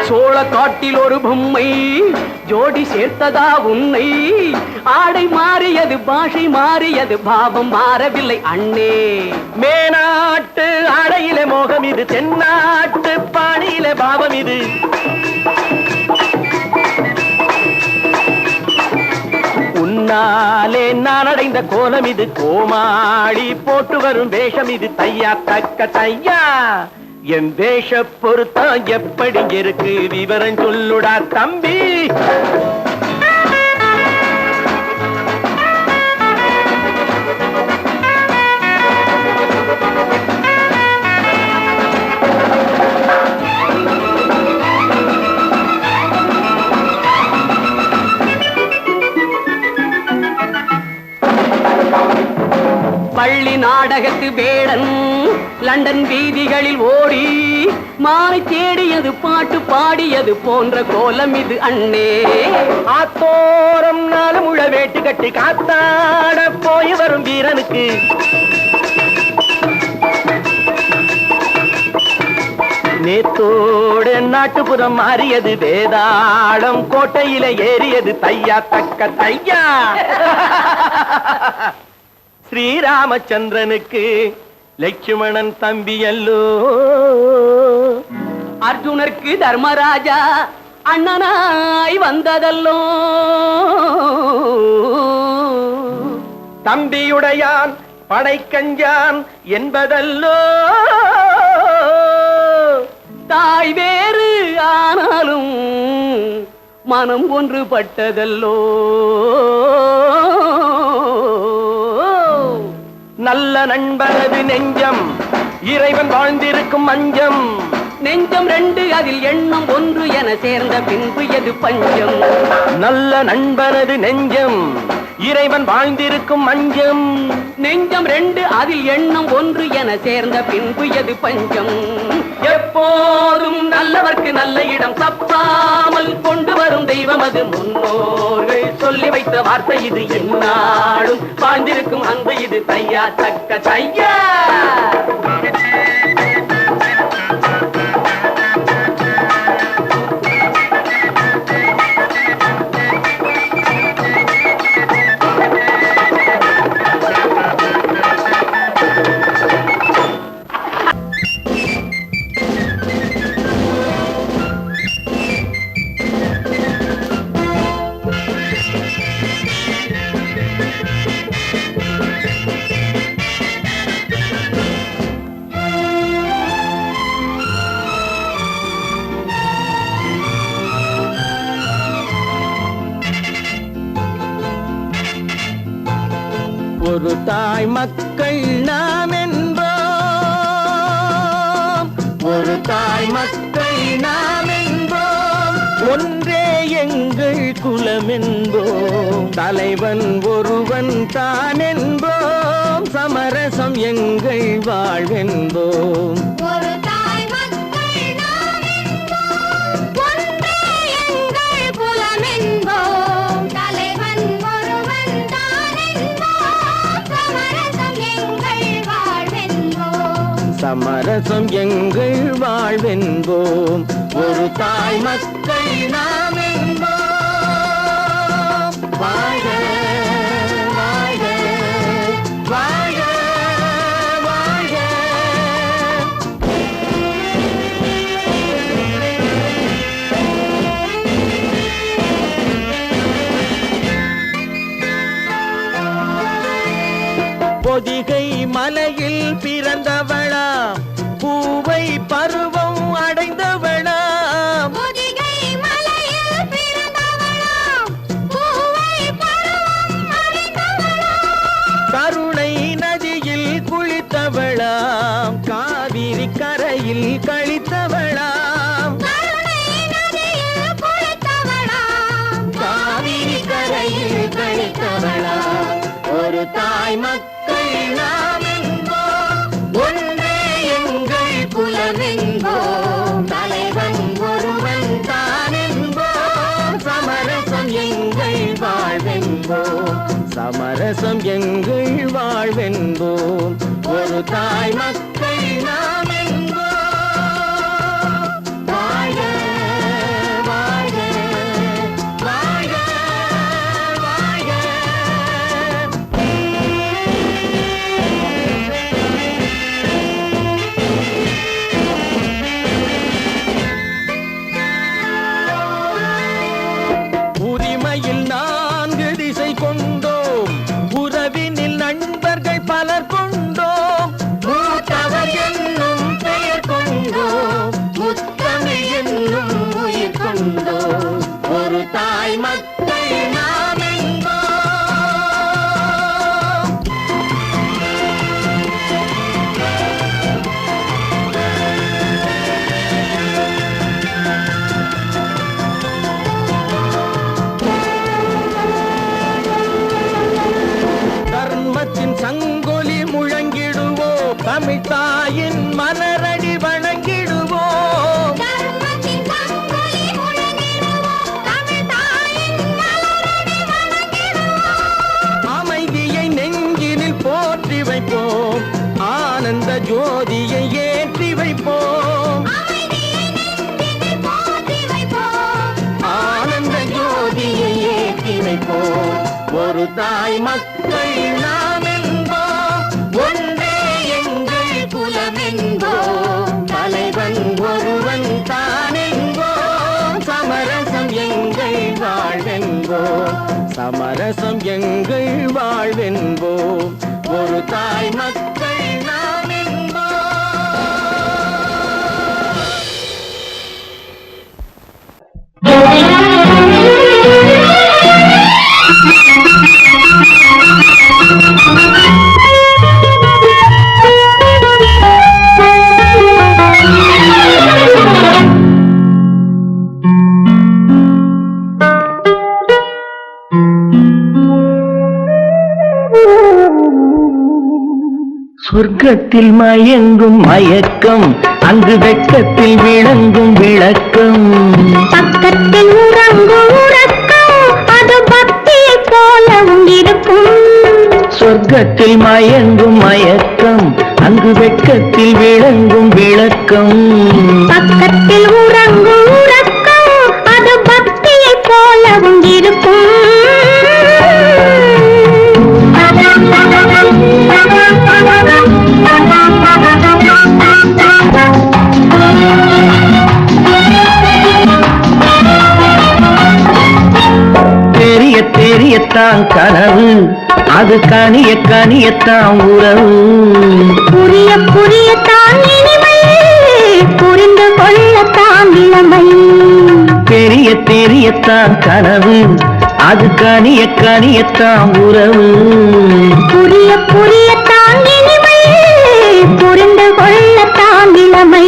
சோழ காட்டில் ஒரு பொம்மை ஜோடி சேர்த்ததா உன்னை. ஆடை மாறியது பாஷை மாறியது பாவம் மாறவில்லை அண்ணே. மேனாட்டு ஆடையிலே மோகம் இது, தென்னாட்டு பாணியிலே பாவம் இது. உன்னாலே நான் அடைந்த கோலம் இது, கோமாளி போட்டு வரும் வேஷம் இது. தையா தக்க தையா என் வேஷ பொருத்தம் எப்படி இருக்கு விவரம் சொல்லுடா தம்பி. பள்ளி நாடகத்து வேடன் லண்டன் வீதிகளில் ஓடி மானை தேடியது பாட்டு பாடியது போன்ற கோலம் இது அண்ணே. ஆத்தோரம் நாலு முழ வேட்டு கட்டி காத்தாட போய் வரும் வீரனுக்கு நேத்தோடு நாட்டுப்புறம் மாறியது. வேதாளம் கோட்டையில ஏறியது. தையா தக்க தையா ஸ்ரீராமச்சந்திரனுக்கு லட்சுமணன் தம்பி அல்லோ. அர்ஜுனருக்கு தர்மராஜா அண்ணனாய் வந்ததல்லோ. தம்பியுடையான் படைக்கஞ்சான் என்பதல்லோ. தாய் வேறு ஆனாலும் மனம் ஒன்றுபட்டதல்லோ. நல்ல நண்பனது நெஞ்சம் இறைவன் வாழ்ந்திருக்கும் மஞ்சம். நெஞ்சம் ரெண்டு அதில் எண்ணம் ஒன்று என சேர்ந்த பின்பு எது பஞ்சம். நல்ல நண்பனது நெஞ்சம் இறைவன் வாழ்ந்திருக்கும் மஞ்சம். நெஞ்சம் ரெண்டு அதில் எண்ணம் ஒன்று என சேர்ந்த பின்பு எது பஞ்சம். எப்போதும் நல்லவர்க்கு நல்ல இடம் தப்பாமல் கொண்டு வரும் தெய்வம் அது. முன்னோர்கள் சொல்லி வைத்த வார்த்தை இது. எந்நாளும் வாழ்ந்திருக்கும் அன்பு இது. தையா தக்க தையா ஒரு தாய் மக்கள் நாம் என்போம், ஒரு தாய் மக்கள் நாம் என்போம், ஒன்றே எங்கள் குலம் என்போம், தலைவன் ஒருவன் தான் என்போம், சமரசம் எங்கள் வாழ்வென்போம். ஒரு தாய் மக்கள் நாம் என்போம், ஒன்றே எங்கள் குலம் என்போம், தலைவன் ஒருவன் தான் என்போம், சமரசம் எங்கள் வாழ்வென்போம், சமரசம் எங்கள் வாழ்வென்போம். ஒரு தாய் மக்கள் நாம் என்போம். வாழ்க வாழ்க வாழ்க வாழ்க. பொதிகை மலையில் பிறந்தவளா, பூவை பருவம் அடைந்தவளா, பொதிகை மலையில் பிறந்தவளாம், பூவை பருவம் அடைந்தவளாம், கருணை நதியில் குளித்தவளாம், காவிரி கரையில் கழித்தவளாம், கருணை நதியில் குளித்தவளாம், காவிரி கரையில் கழித்தவளாம். ஒரு தாய் மக்கள் நாம் என்போம், ஒன்றே எங்கள் குலம் என்போம், தலைவன் ஒருவன் தான் என்போம், சமரசம் எங்கள் வாழ்வென்போம், சமரசம் எங்கள் வாழ்வென்போம். ஒரு தாய் மக்கள் நாம் என்போம். வாழ்க வாழ்க வாழ்க வாழ்க. உரிமையில் 4 திசை கொண்டோம், உறவினில் நண்பர்கள் பலர் கொண்டோம், மூத்தவர் என்னும் பெயர் கொண்டோம், முத்தமிழ் என்னும் உயிர் கொண்டோம். ஒரு தாய் மக்கள் நாம் என்போம். தர்மத்தின் சங்கொலி முழங்கிடுவோம், தமிழ் தாயின் மலரடி வணங்கிடுவோம், தர்மத்தின் சங்கொலி முழங்கிடுவோம், தமிழ் தாயின் மலரடி வணங்கிடுவோம், அமைதியை நெஞ்சினில் போற்றி வைப்போம், ஆனந்த ஜோதியை ஏற்றி வைப்போம், அமைதியை நெஞ்சினில் போற்றி வைப்போம், ஆனந்த ஜோதியை ஏற்றி வைப்போம். ஒரு தாய் மக்கள் நாம் என்போம், ஒன்றே எங்கள் குலம் என்போம், தலைவன் ஒருவன் தான் என்போம், சமரசம் எங்கள் வாழ்வென்போம், சமரசம் எங்கள் வாழ்வென்போம். ஒரு தாய் மக்கள் நாம் சொர்க்கத்தில் மயங்கும் மயக்கம், அங்கு வெட்கத்தில் விளங்கும் விளக்கம், பக்கத்தில் உறங்கும் உறக்கம், அது பக்தியை போலவும் இருக்கும். சொர்க்கத்தில் மயங்கும் மயக்கம், அங்கு வெட்கத்தில் விளங்கும் விளக்கம், பக்கத்தில் உறங்கும் உறக்கம், அது பக்தியை போலவும் இருக்கும். தெரிய தெரியத்தான் கனவு, அது கனிய கனியத்தான் உறவு, புரிய புரியத்தான் இனிமை, புரிந்து கொள்ளத்தான் இளமை. தெரிய தெரியத்தான் கனவு, அது கனிய கனியத்தான் உறவு, புரிய புரிய புரியத்தான் இனிமை, புரிந்து கொள்ளத்தான் இளமை.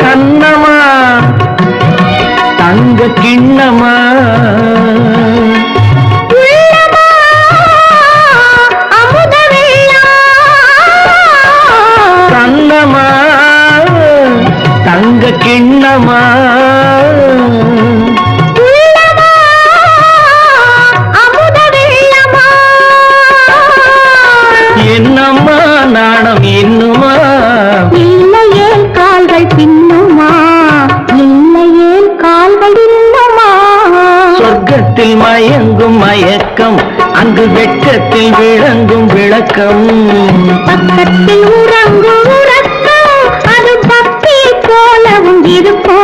கண்ணமா தங்க கிண்ணமா கண்ணமா தங்க கிண்ணமா என்னம்மா நாணம் இன்னுமா, இல்லையே கால்கள் பின்னுமா, இல்லையே கால்கள் இன்னுமா. சொர்க்கத்தில் மயங்கும் மயக்கம், அங்கு வெட்கத்தில் விளங்கும் விளக்கம். பக்கத்தில் உறங்கும் உறக்கம், அது பக்தி போலவும் இருக்கும்.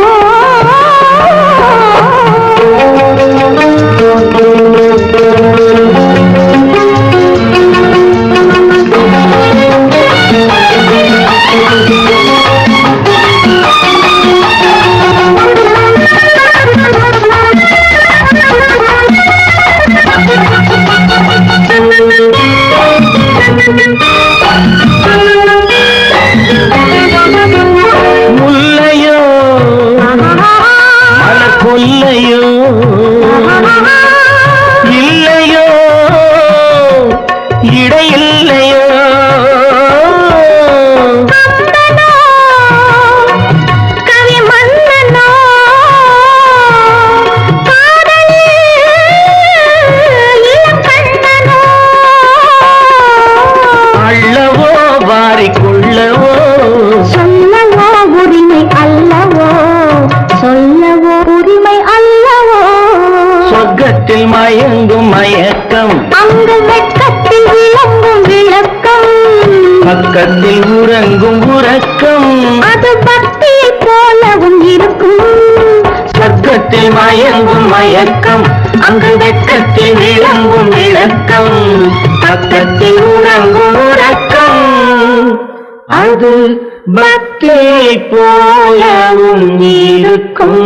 முல்லையோ மலர் கொல்லையோ, இல்லையோ இடையில்லையோ. கவி மன்னனோ கண்ணனோ, அள்ளவோ வாரிக்குள்ளவோ, சொல்லவோ உரிமை அல்லவோ, சொல்லவோ உரிமை அல்லவோ. சொர்க்கத்தில் மயங்கும் மயக்கம், அங்கு வெட்கத்தில் விளங்கும் விளக்கம். பக்கத்தில் உறங்கும் உறக்கம். அது பக்தி போலவும் இருக்கும். சொர்க்கத்தில் மயங்கும் மயக்கம், அங்கு வெட்கத்தில் விளங்கும் விளக்கம். பக்கத்தில் உறங்கும் உறக்கம். அது பக்தி போலவும் இருக்கும்.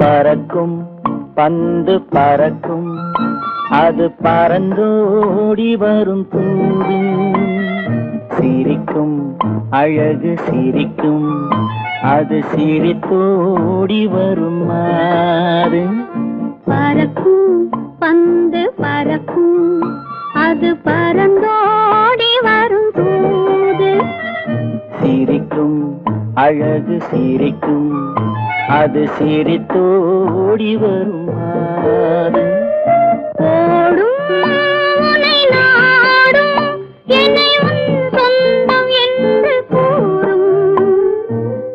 பறக்கும் பந்து பறக்கும், அது பறந்தோடி வரும் தூது. சிரிக்கும் அழகு சிரிக்கும், அது சிரித்தோடி வரும் மாறு. பறக்கும் பந்து பறக்கும், அது பறந்தோடி வரும் தூது. சிரிக்கும் அழகு சிரிக்கும், அது சிரித்தோடி வரும் மாறு. ஓடும் உன்னை நாடும், என்னை உன் சொந்தம் என்று கூறும்.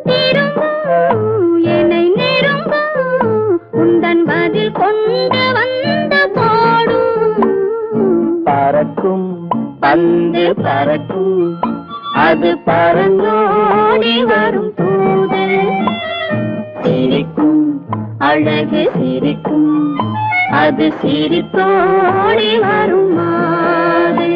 திரும்பும் என்னை நெருங்கும், உந்தன் பதில் கொண்டு வந்து போடும். பறக்கும் பந்து பறக்கும், அது பறந்தோடி வரும் தூது. சிரிக்கும் அழகு சிரிக்கும், அது சிரித்தோடி வரும் மாறு.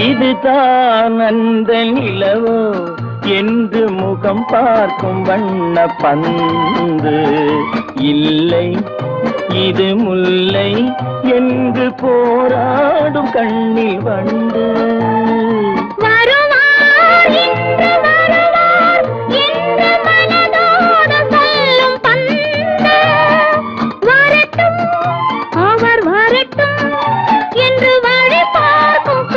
இதுதான் அந்த நிலவோ என்று முகம் பார்க்கும் வண்ண பந்து. இல்லை இது முல்லை என்று போராடும் கண்ணில் வண்டு. வருவார் இன்று வருவார் என்று மனதோடு சொல்லும் பந்து. வரட்டும் அவர் வரட்டும் என்று வழி பார்க்கும்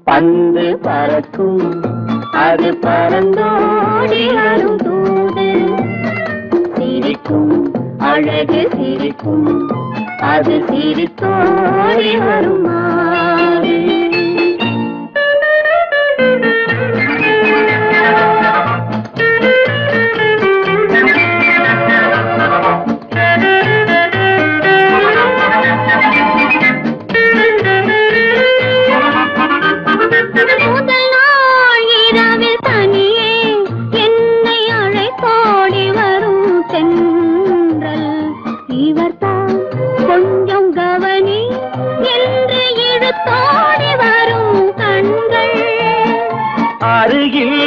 பந்து பறக்கும் அது பறந்தோடி வரும் தூது சிரிக்கும் அழகு சிரிக்கும் அது சிரித்தோடி வரும் மாறு அருகில்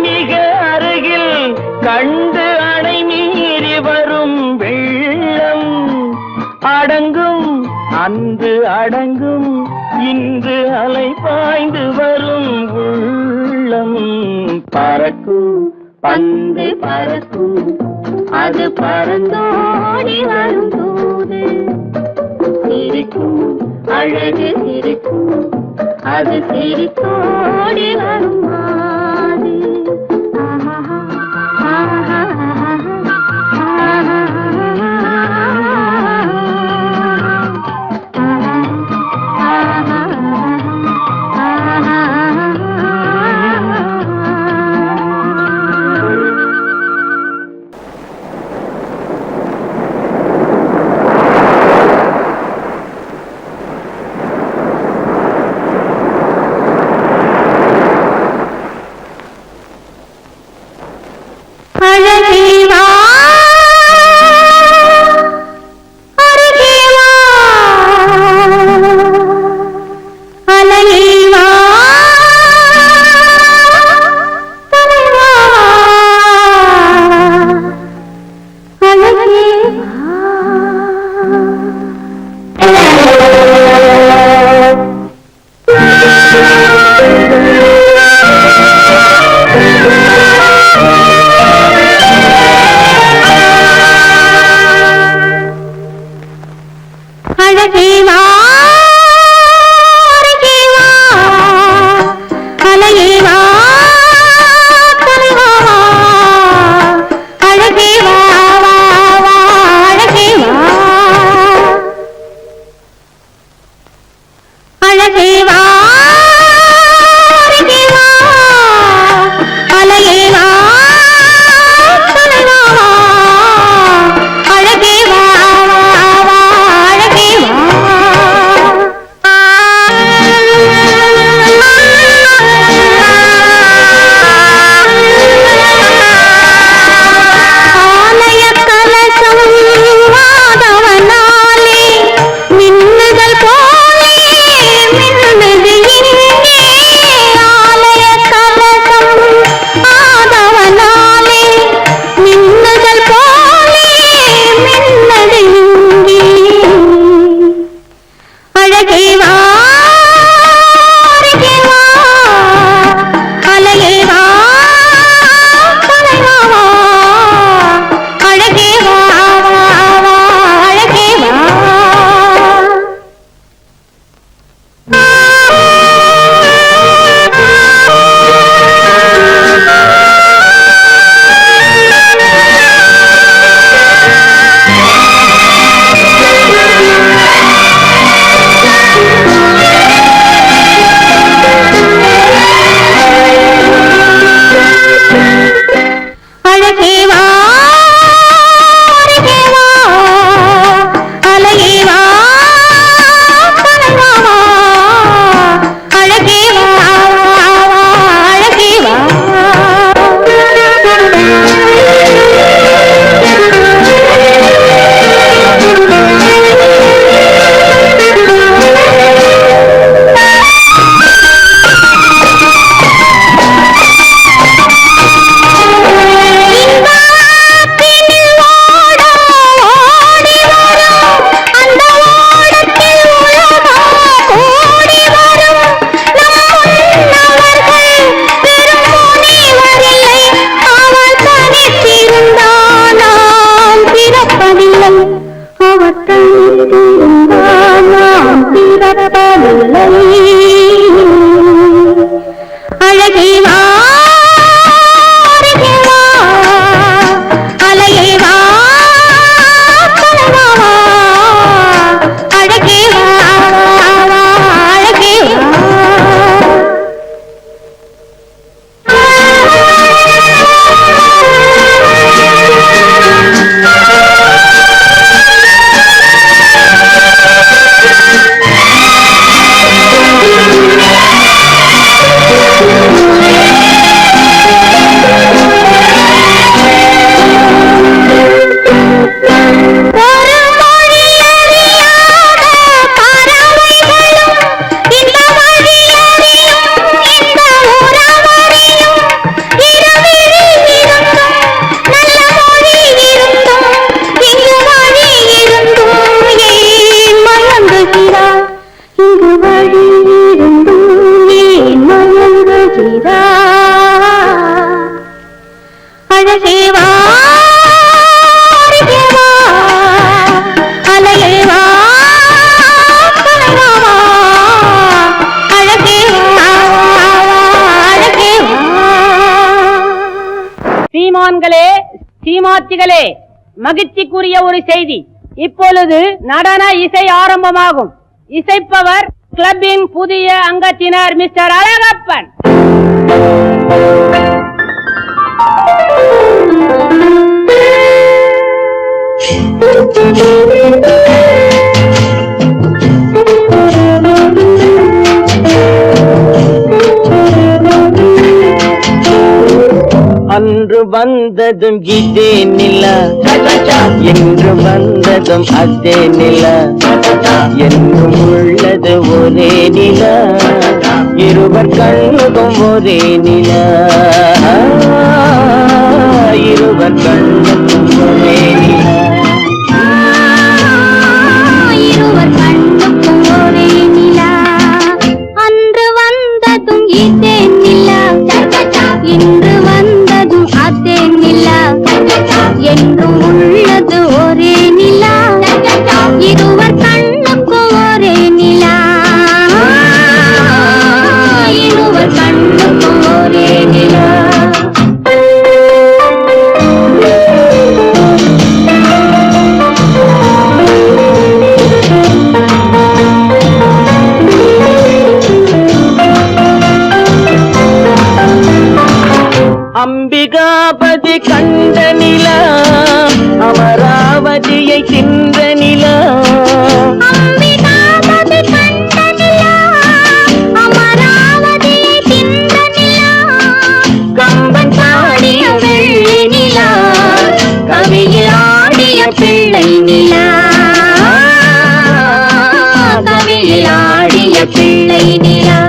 மிக அருகில் கண்டு அணை மீறி வரும் வெள்ளம் அடங்கும் அன்று அடங்கும் இன்று அலை பாய்ந்து வரும் உள்ளம் பறக்கும் பந்து பறக்கும் அது பறந்தோடி வரும் தூது சிரிக்கும் அழகு சிரிக்கும் அது சிரித்தோடி வரும் மாது பிறப்பதில்லை சீமாத்திகளே, மகிழ்ச்சிக்குரிய ஒரு செய்தி. இப்பொழுது நடன இசை ஆரம்பமாகும். இசைப்பவர் கிளப்பின் புதிய அங்கத்தினர் மிஸ்டர் அழகப்பன். அன்று வந்ததும் இதே நிலா, என்று வந்ததும் அதே நிலா, என்றும் உள்ளது ஒரே நிலா, இருவர் கண்ணுக்கும் ஒரே நிலா, இருவர் கண்ணுக்கும் ஒரே நிலா, இருவர் கண்ணுக்கும் ஒரே நிலா. அன்று வந்ததும் இதே நிலா, இன்று வந்ததும் அதே நிலா, என்றும் உள்ளது ஒரே நிலா, இருவர் கண்ணுக்கும் ஒரே நிலா, இருவர் கண்ணுக்கும் ஒரே நிலா. அம்பிகாபதி கண்ட நிலா, அமராவதியை தின்ற நிலா, அம்பிகாபதி கண்ட நிலா, அமராவதியை தின்ற நிலா, கம்பன் பாடிய வெள்ளி நிலா, கவியில் ஆடிய பிள்ளை நிலா, கவியில் ஆடிய பிள்ளை நிலா.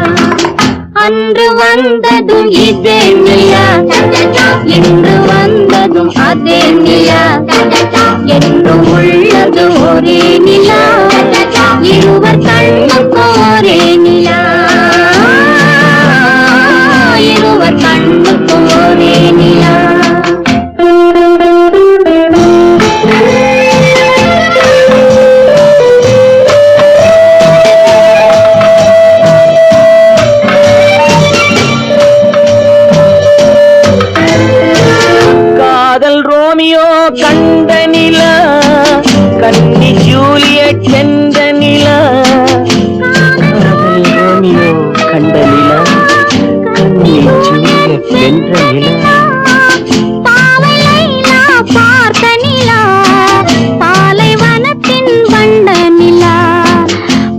அன்று வந்ததும் இதே நிலா, இன்று வந்ததும் அதே நிலா, என்றும் உள்ளது ஒரே நிலா, இருவர் கண்ணுக்கும் ஒரே நிலா, இருவர் கண்ணுக்கும் ஒரே நிலா. ரோமியோ கண்ட நிலா, கன்னி ஜூலியட் சென்ற நிலா, ரோமியோ கண்ட நிலா, கன்னி ஜூலியட் வென்ற நிலா, பாவை லைலா பார்த்த நிலா, பாலைவனத்தின் வண்ட நிலா,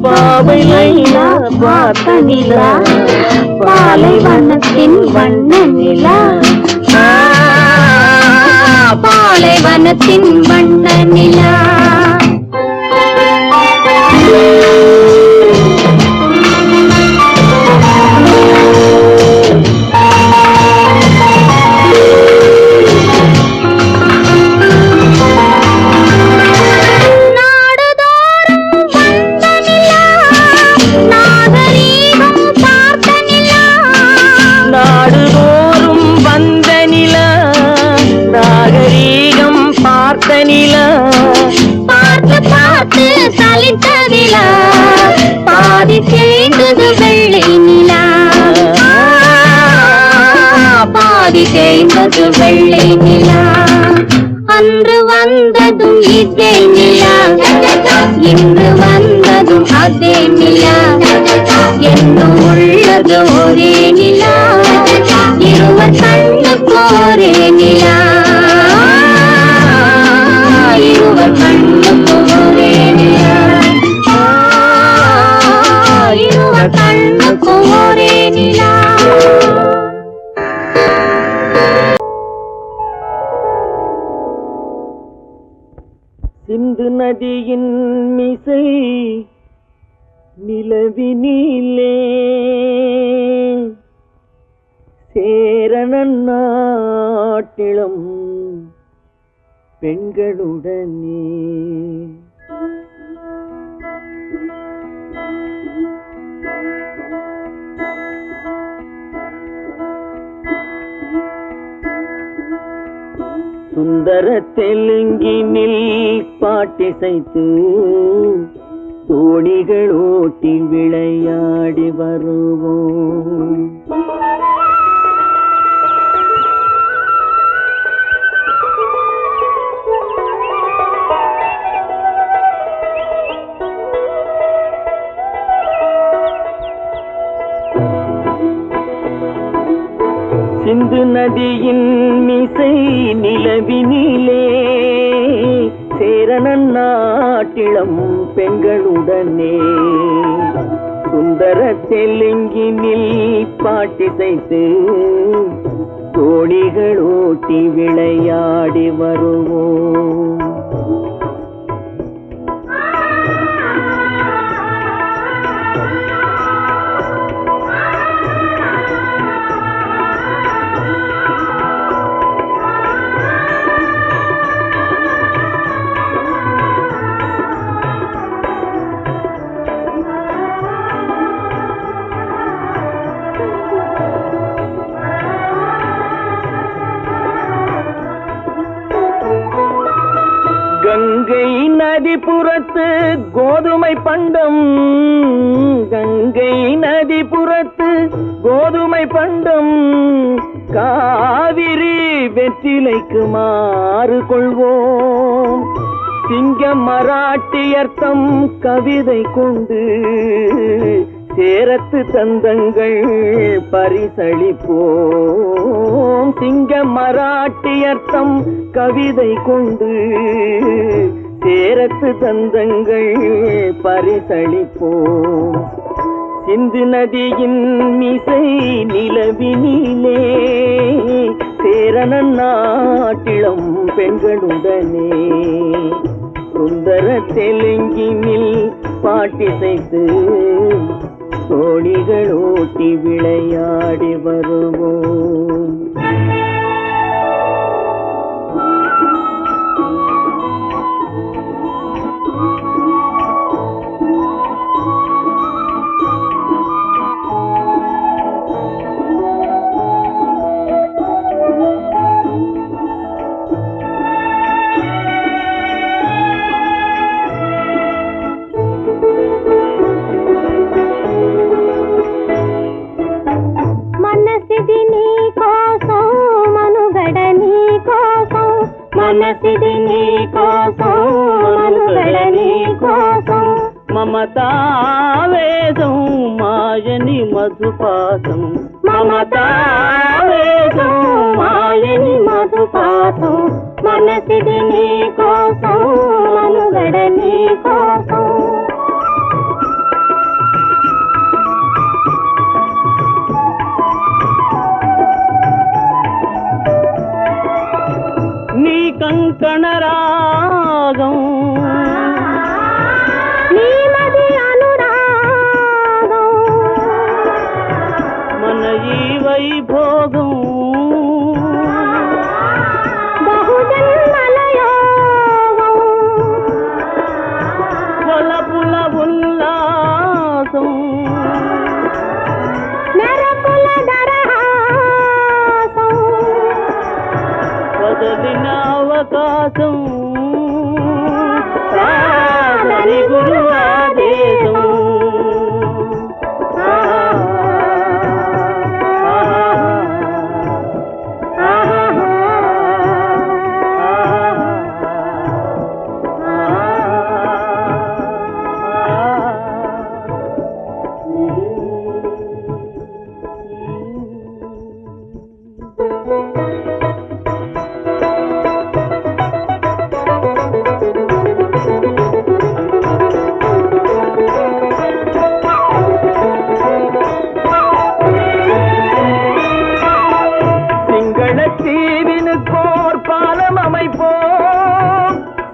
பாவை லைலா பார்த்த நிலா, பாலைவனத்தின் வண்ண நிலா, பாலைவனத்தின் வண்ண நிலா. பார்த்து பார்த்து சலித்த நிலா, பாதி தேய்ந்தது வெள்ளை நிலா, பாதி தேய்ந்தது வெள்ளை நிலா. அன்று வந்ததும் இதே நிலா, இன்று வந்ததும் அதே நிலா, என்றும் உள்ளது ஒரே நிலா, இருவர் கண்ணுக்கு ஒரே நிலா, இருவர் கண்ணுக்கு ஒரே நிலா, இருவர் கண்ணுக்கு ஒரே நிலா. சிந்து நதியின் மிசை நிலவினிலே, சேரணன் நாட்டிலும் பெண்களுடனே, சுந்தர தெலுங்கினில் பாட்டிசைத்து தோணிகள் ஓட்டி விளையாடி வருவோம். சிந்து நதியின் மிசை நிலவினிலே சேரணன் நாட்டிளம் பெண்களுடனே சுந்தர தெலுங்கினில் பாட்டிசைத்து தோணிகள் ஓட்டி விளையாடி வருவோம். கங்கை நதிபுறத்து கோதுமை பண்டம், கங்கை நதிபுறத்து கோதுமை பண்டம், காவிரி வெற்றிலைக்கு மாறு கொள்வோம். சிங்க மராட்டியர்த்தம் கவிதை கொண்டு சேரத்து தந்தங்கள் பரிசளிப்போம். சிங்க மராட்டியர்த்தம் கவிதை கொண்டு சேரத்து தந்தங்கள் பரிசளிப்போம். சிந்து நதியின் மிசை நிலவினிலே சேரணன் நாட்டிளம் பெண்களுடனே சுந்தர தெலுங்கினில் பாட்டிசைத்து தோணிகள் ஓட்டி விளையாடி வருவோம். మనసిది నీ కోసం మనుగడ నీ కోసం మమతావేదం మాయని మధుపాసం మమతావేదం మాయని మధుపాసం మనసిది నీ కోసం మనుగడ నీ కోసం కంకణ రాగం నీమది అనురాగం మన ఈ వైభోగం బహుజన్మల యోగం వలపుల ఉల్లాసం మెరపుల దరహాసం వదలిన అవకాశం సాధని గురు ఆదేశం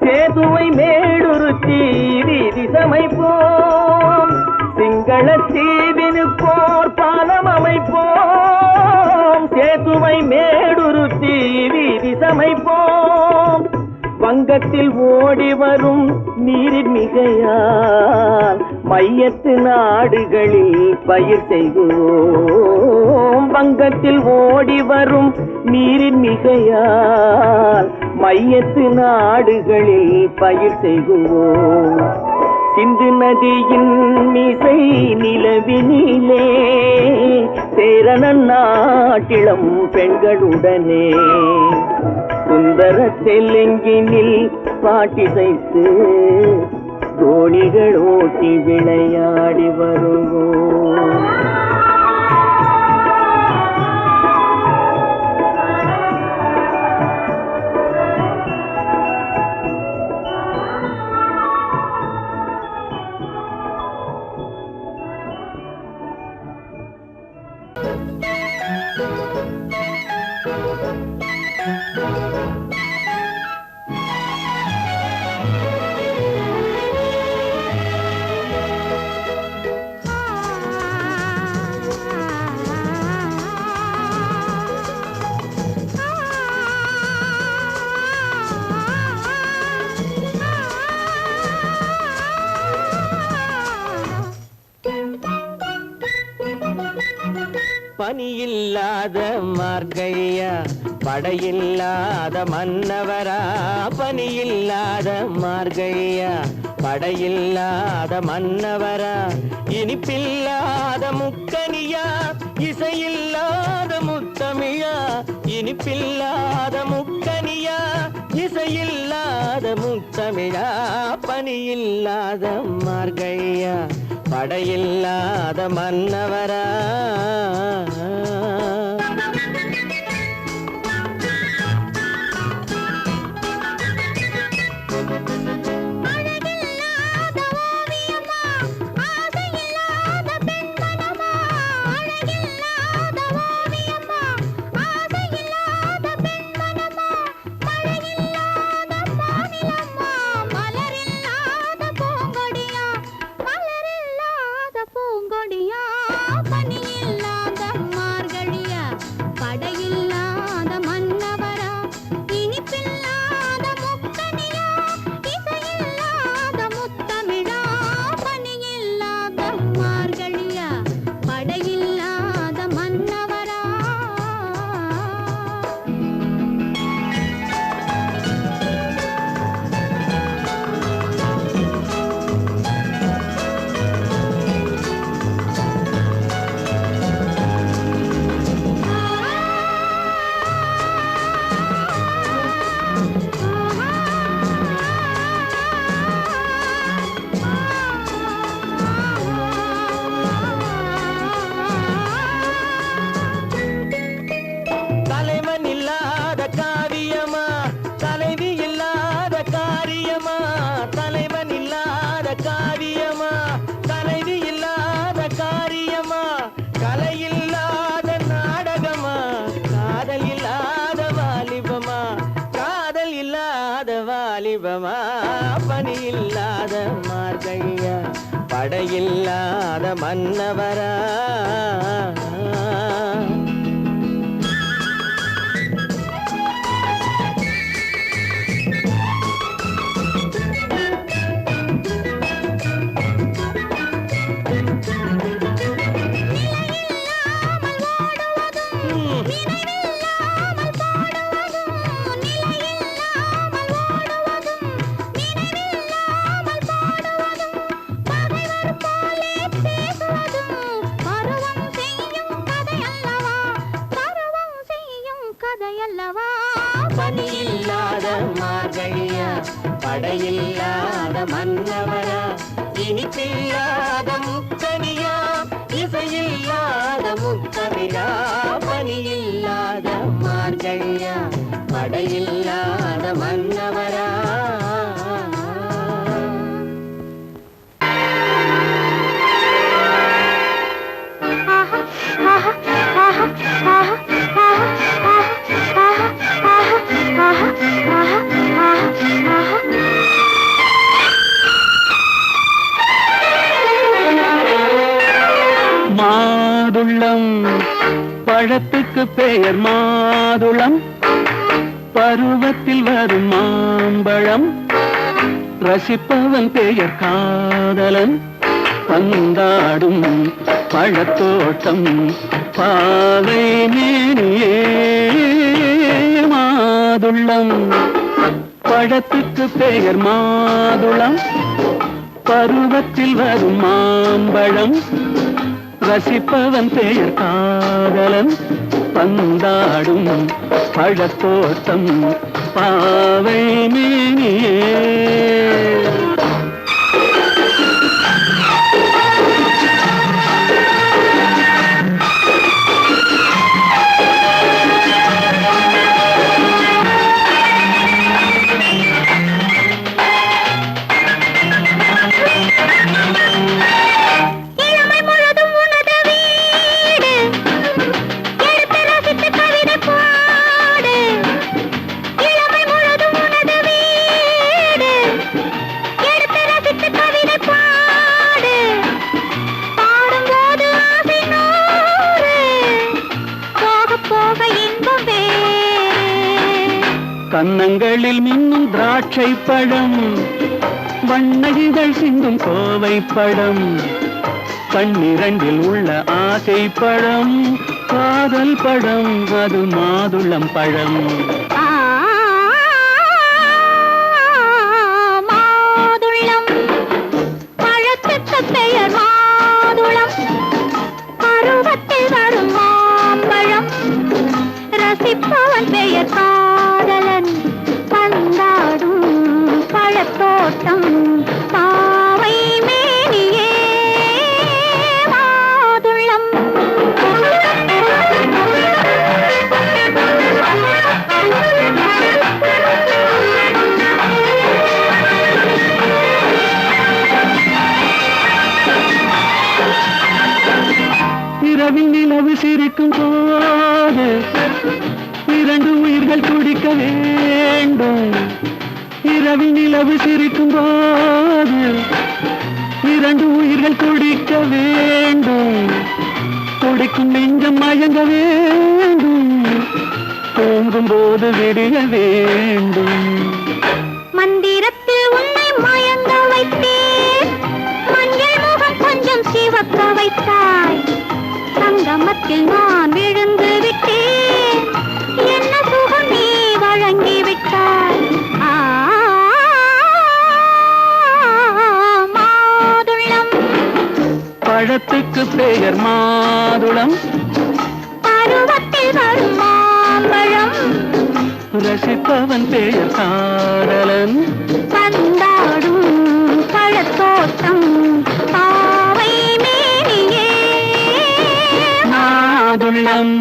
சேதுவை மேடுருத்தி வீதி சமைப்போம். சிங்கள தீவினுக்கோர் பாலம் அமைப்போம். சேதுவை மேடுருத்தி வீதி சமைப்போம். வங்கத்தில் ஓடி வரும் நீரின் மிகையால் மையத்து நாடுகளில் பயிர் செய்வோம். வங்கத்தில் ஓடி வரும் நீரின் மிகையால் மையத்து நாடுகளில் பயிர் செய்வோம். சிந்து நதியின் மிசை நிலவினிலே சேரணன் நாட்டிளம் பெண்களுடனே சுந்தர தெலுங்கினில் பாட்டிசைத்து தோணிகள் ஓட்டி விளையாடி வருவோம். பனியில்லாத மார்கழியா படையில்லாத மன்னவரா பனியில்லாத மார்கழியா படையில்லாத மன்னவரா இனிப்பில்லாத முக்கனியா இசையில்லாத முத்தமிழா இனிப்பில்லாத முக்கனியா இசையில்லாத முத்தமிழா பனியில்லாத மார்கழியா படையில்லாத மன்னவரா பனியில்லாத மார்கழியா படையில்லாத மன்னவரா பனியில்லாத மார்கழியா படையில்லாத மன்னவரா இனிப்பில்லாத முக்கனியா இசையில்லாத முத்தமிழா பனியில்லாத மார்கழியா படையில்லாத மன்னவரா மாதுளம் பழத்துக்கு பெயர் மாதுளம் பருவத்தில் வரும் மாம்பழம் ரசிப்பவன் பெயர் காதலன் பந்தாடும் பழத்தோட்டம் பாவை மேனியே மாதுளம் பழத்துக்கு பெயர் மாதுளம் பருவத்தில் வரும் மாம்பழம் ரசிப்பவன் பெயர் காதலன் பந்தாடும் பழத்தோட்டம் பாவை மேனியே கன்னங்களில் மின்னும் திராட்சை பழம் வண்ண இதழ் சிந்தும் கோவை பழம் கண்ணிரண்டில் உள்ள ஆசை பழம் காதல் பழம் அது மாதுளம் பழம். மாதுளம் பழத்துக்கு பெயர் மாதுளம். பருவத்தில் வரும் மாம்பழம். ரசிப்பவன் பெயர் காதலன். பந்தாடும் பழத்தோட்டம் பாவை மேனியே மாதுளம். இரவில் நிலவு சிரிக்கும் போது இரண்டு உயிர்கள் துடிக்க வேண்டும். இரவில் நிலவு சிரிக்கும் போது இரண்டு உயிர்கள் துடிக்க வேண்டும். துடிக்கும் நெஞ்சம் மயங்க வேண்டும். தூங்கும் போது விடிய வேண்டும். மந்திரத்தில் உன்னை மயங்க வைத்தேன். மஞ்சள் முகம் கொஞ்சம் சிவக்க வைத்தாய். சங்கமத்தில் நான் விழுந்து விட்டேன். என்ன சுகம் நீ வழங்கி விட்டாய். மாதுளம் பழத்துக்கு பெயர் மாதுளம். பருவத்தில் வரும் மாம்பழம். ரசிப்பவன் பெயர் காதலன். பந்தாடும் பழத்தோட்டம் பாவை மேனியே மாதுளம்.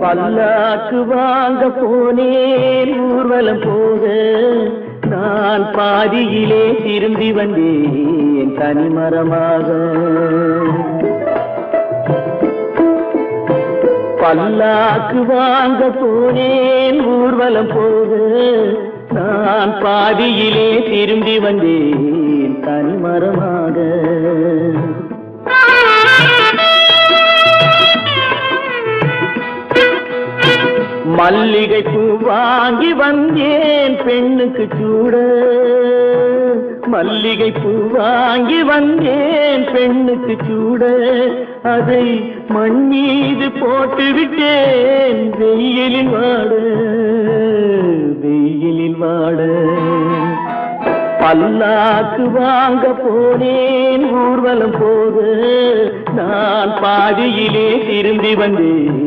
பல்லாக்கு வாங்க போனேன் ஊர்வலம் போக. நான் பாதியிலே திரும்பி வந்தேன் தனிமரமாக. பல்லாக்கு வாங்க போனேன் ஊர்வலம் போக. நான் பாதியிலே திரும்பி வந்தேன் தனிமரமாக. மல்லிகை பூ வாங்கி வந்தேன் பெண்ணுக்கு சூட. மல்லிகை பூ வாங்கி வந்தேன் பெண்ணுக்கு சூட. அதை மண் மீது போட்டு விட்டேன் வெயிலில் வாட. வெயிலில் வாட. பல்லாக்கு வாங்க போனேன் ஊர்வலம் போக. நான் பாதியிலே திரும்பி வந்தேன்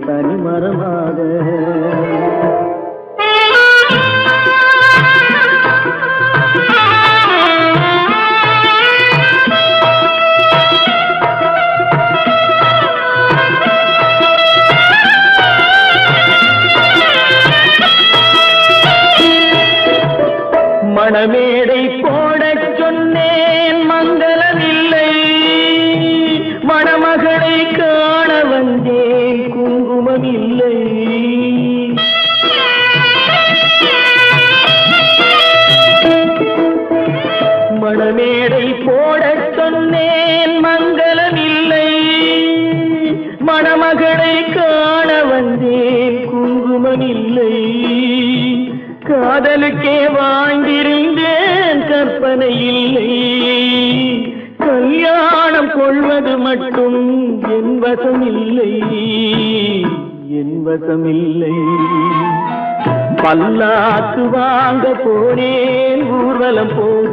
தனிமரமாக. மணமேடை போடச் சொன்னேன் மங்களமில்லை. மணமகளை காண வந்தேன் குங்குமம் இல்லை. மணமேடை போடச் சொன்னேன் மங்களமில்லை. மணமகளை காண வந்தேன் குங்குமம் இல்லை. காதலுக்கே வாழ்ந்திருந்தேன் கற்பனை இல்லை. கல்யாணம் கொள்வது மட்டும் என் வசம் இல்லை. என் வசம் இல்லை. பல்லாக்கு வாங்க போனேன் ஊர்வலம் போக.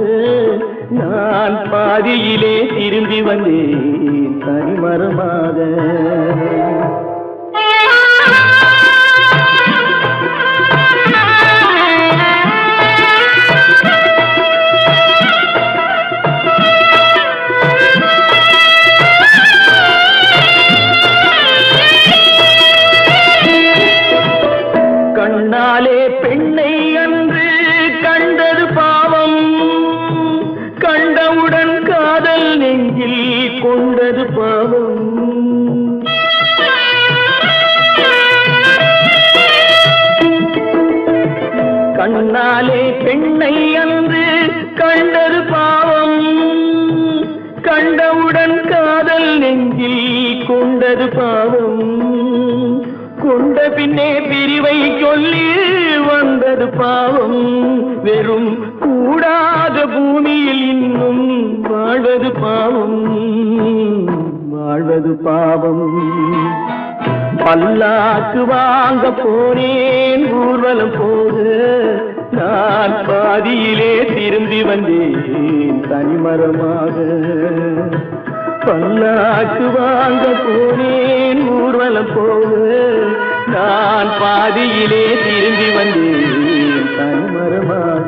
நான் பாதியிலே திரும்பி வந்தேன் தனிமரமாக. கண்ணாலே பெண்ணை அன்று கண்டது பாவம். கண்டவுடன் காதல் நெஞ்சில் கொண்டது பாவம் வெறும் கூடாத பூமியில் இன்னும் வாழ்வது பாவம் வாழ்வது பாவம். பல்லாக்கு வாங்க போனேன் ஊர்வலம் போது நான் பாதியிலே திரும்பி வந்தேன் தனிமரமாக. பல்லாக்கு வாங்க போனேன் ஊர்வலம் போது நான் பாதியிலே திரும்பி வந்தேன் தனிமரமாக.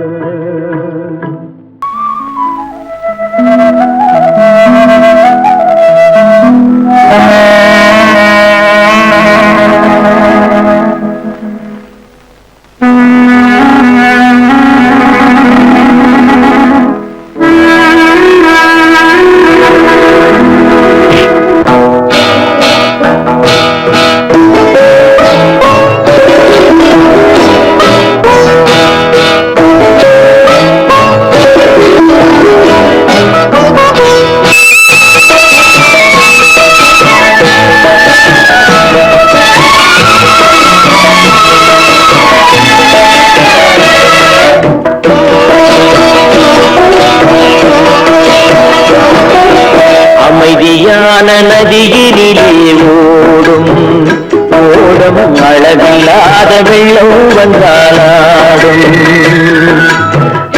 அமைதியான நதியினிலே ஓடும் ஓடும் அளவில்லாத வெள்ளம் வந்தாலாடும்.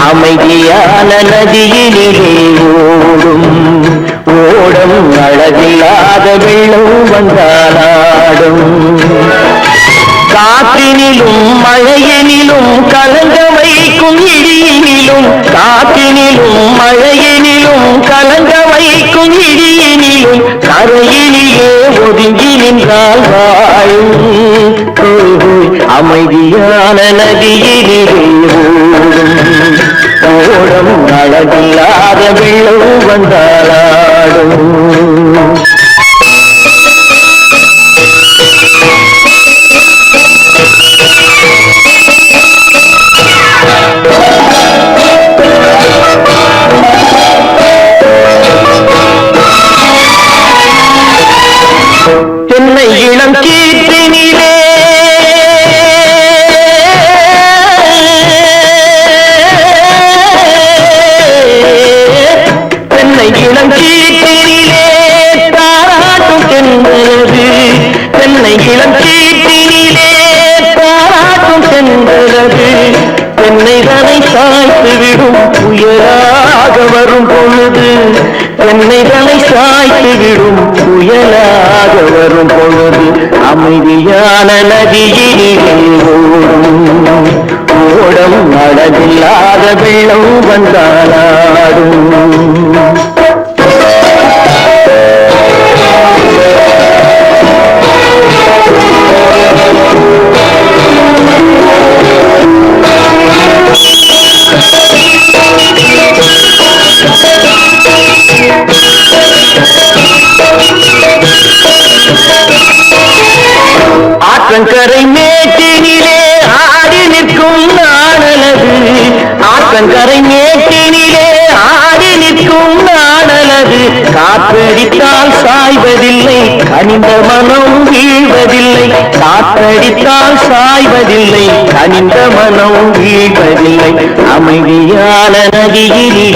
அமைதியான நதியினிலே ஓடும் ஓடும் அளவில்லாத வெள்ளம் வந்தாலாடும். காற்றினிலும் மழையினிலும் கலங்க வைக்கும் இடியினிலும் காற்றினிலும் மழையினிலும் கலங்க வைக்கும் இடியினிலும் கரையினிலே ஒதுங்கி நின்றால் வாழும். அமைதியான நதியினிலே ஓடும் அளவில்லாத வெள்ளம் வந்தாலாடும். தென்னை இளம் கீற்றினிலே தென்னை இளம் கீற்றினிலே தாராட்டும் தென்பது. தென்னை இளம் கீற்றினிலே தாராட்டும் தென்பது. தென்னைதனை சாய்த்து விடும் புயலாக வரும் பொழுது தென்னைதனை சாய்த்து விடும் புயலாக வரும் பொழுது அமைதியான நதியிலே ஓடும் ஓடும் அளவில்லாத வெள்ளம் வந்தாலாடும். ஆற்றங்கரை மேட்டினிலே ஆடி நிற்கும் நாணலது. ஆற்றங்கரை மேட்டினிலே ஆடி நிற்கும் நாணலது. காற்றடித்தால் சாய்வதில்லை கனிந்த மனம் வீழ்வதில்லை. காற்றடித்தால் சாய்வதில்லை கனிந்த மனம் வீழ்வதில்லை. அமைதியான நதியிலே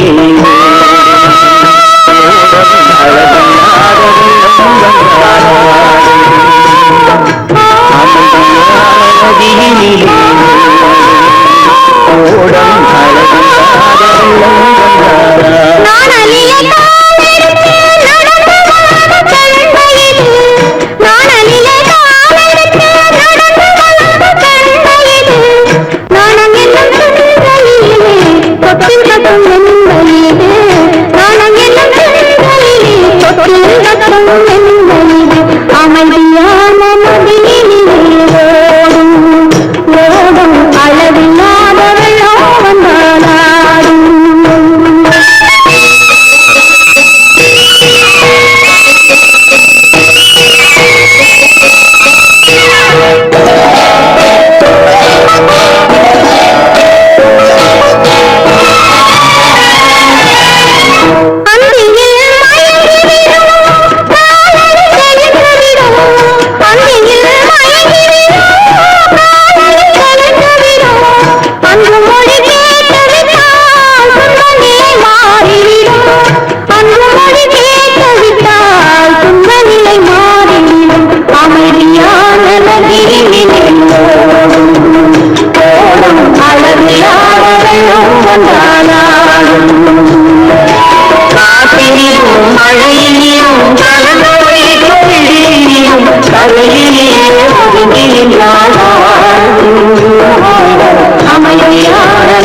அமைதியான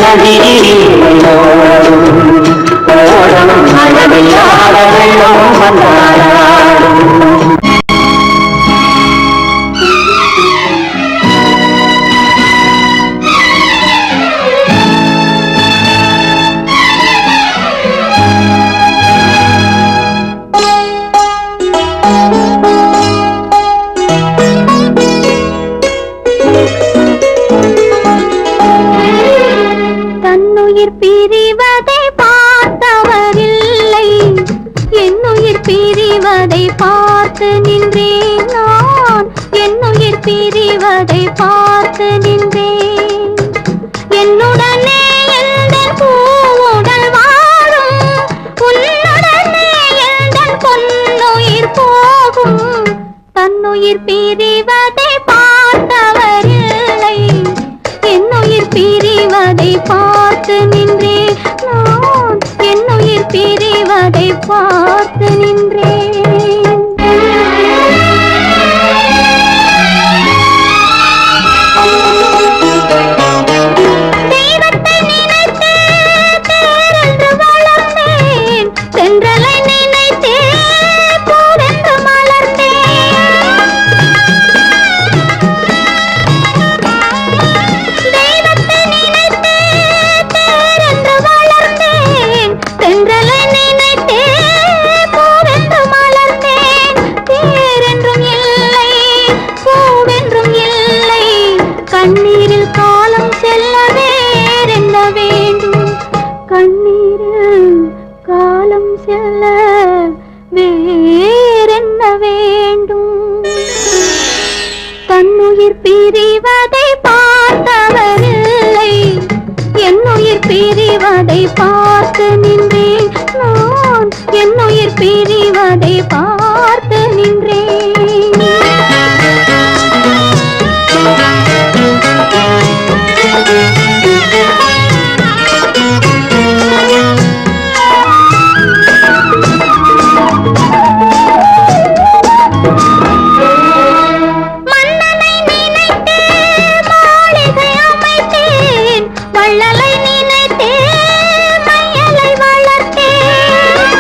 நதியோடும் அளவில்லாத வெள்ளம் வந்தாடும். பிரிவதை பார்த்தவரில்லை, என்னுயிர் பிரிவதை பார்த்து நின்றேன் நான், என்னுயிர் பிரிவதை பார்த்து நின்றேன். என்னுடனே எந்தன் பூவுடல் வாழும், உன்னுடனே எந்தன் பொன்னுயிர் போகும். தன்னுயிர் பிரிவதை பார்த்தவரில்லை, என்னுயிர் பிரிவதை பார்த்து நின்றேன் நான், என்னுயிர் பிரிவதை பார்த்து நின்றேன். தெய்வத்தை நினைத்தே தேரென்று வளர்ந்தேன், தென்றலை நினைத்தே பூவென்று மலர்ந்தேன். தெய்வத்தை நினைத்தே தேரென்று வளர்ந்தேன், தென்றலை நினைத்தே பூவென்று மலர்ந்தேன். தேரென்றும் இல்லை, பூவென்றும் இல்லை, கண்ணீரில் காலம் செல்ல வேறென்ன வேண்டும், கண்ணீரில் காலம் செல்ல வேறென்ன வேண்டும். தன்னுயிர் பிரிவதை பார்த்தவரில்லை, என்னுயிர் பிரிவதை பார்த்து நின்றேன் நான், என்னுயிர் பிரிவதை பார்த்து நின்றேன். மன்னனை நினைத்தே மாளிகை அமைத்தேன், வள்ளலை நினைத்தே மையலை வளர்த்தேன்.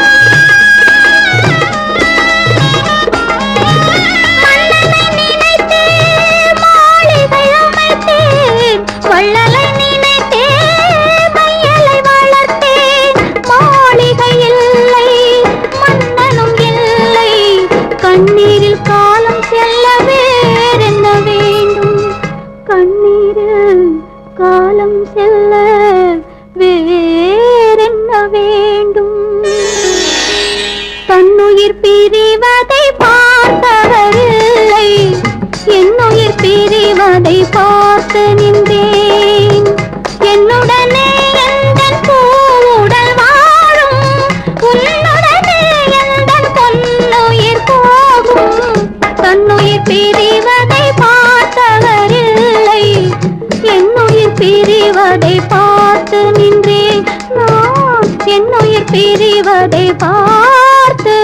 மன்னனை நினைத்தே மாளிகை அமைத்தேன், வள்ளலை நினைத்தே மையலை வளர்த்தேன். மாளிகை இல்லை, மன்னனும் இல்லை, கண்ணீரில் காலம் செல்ல வேறென்ன வேண்டும், கண்ணீரில் காலம் செல்ல வேறென்ன வேண்டும். தன்னுயிர் பிரிவதை பார்த்தவரில்லை, என்னுயிர் பிரிவதை பார்த்து நின்றேன். என்னுடனே எந்தன் பூவுடல் வாழும், உன்னுடனே எந்தன் பொன்னுயிர் போகும். தன்னுயிர் பிரிவதை பார்த்தவரில்லை, என்னுயிர் பிரிவதை பார்த்து நின்றேன் நான், என்னுயிர் பிரிவதை பார்த்து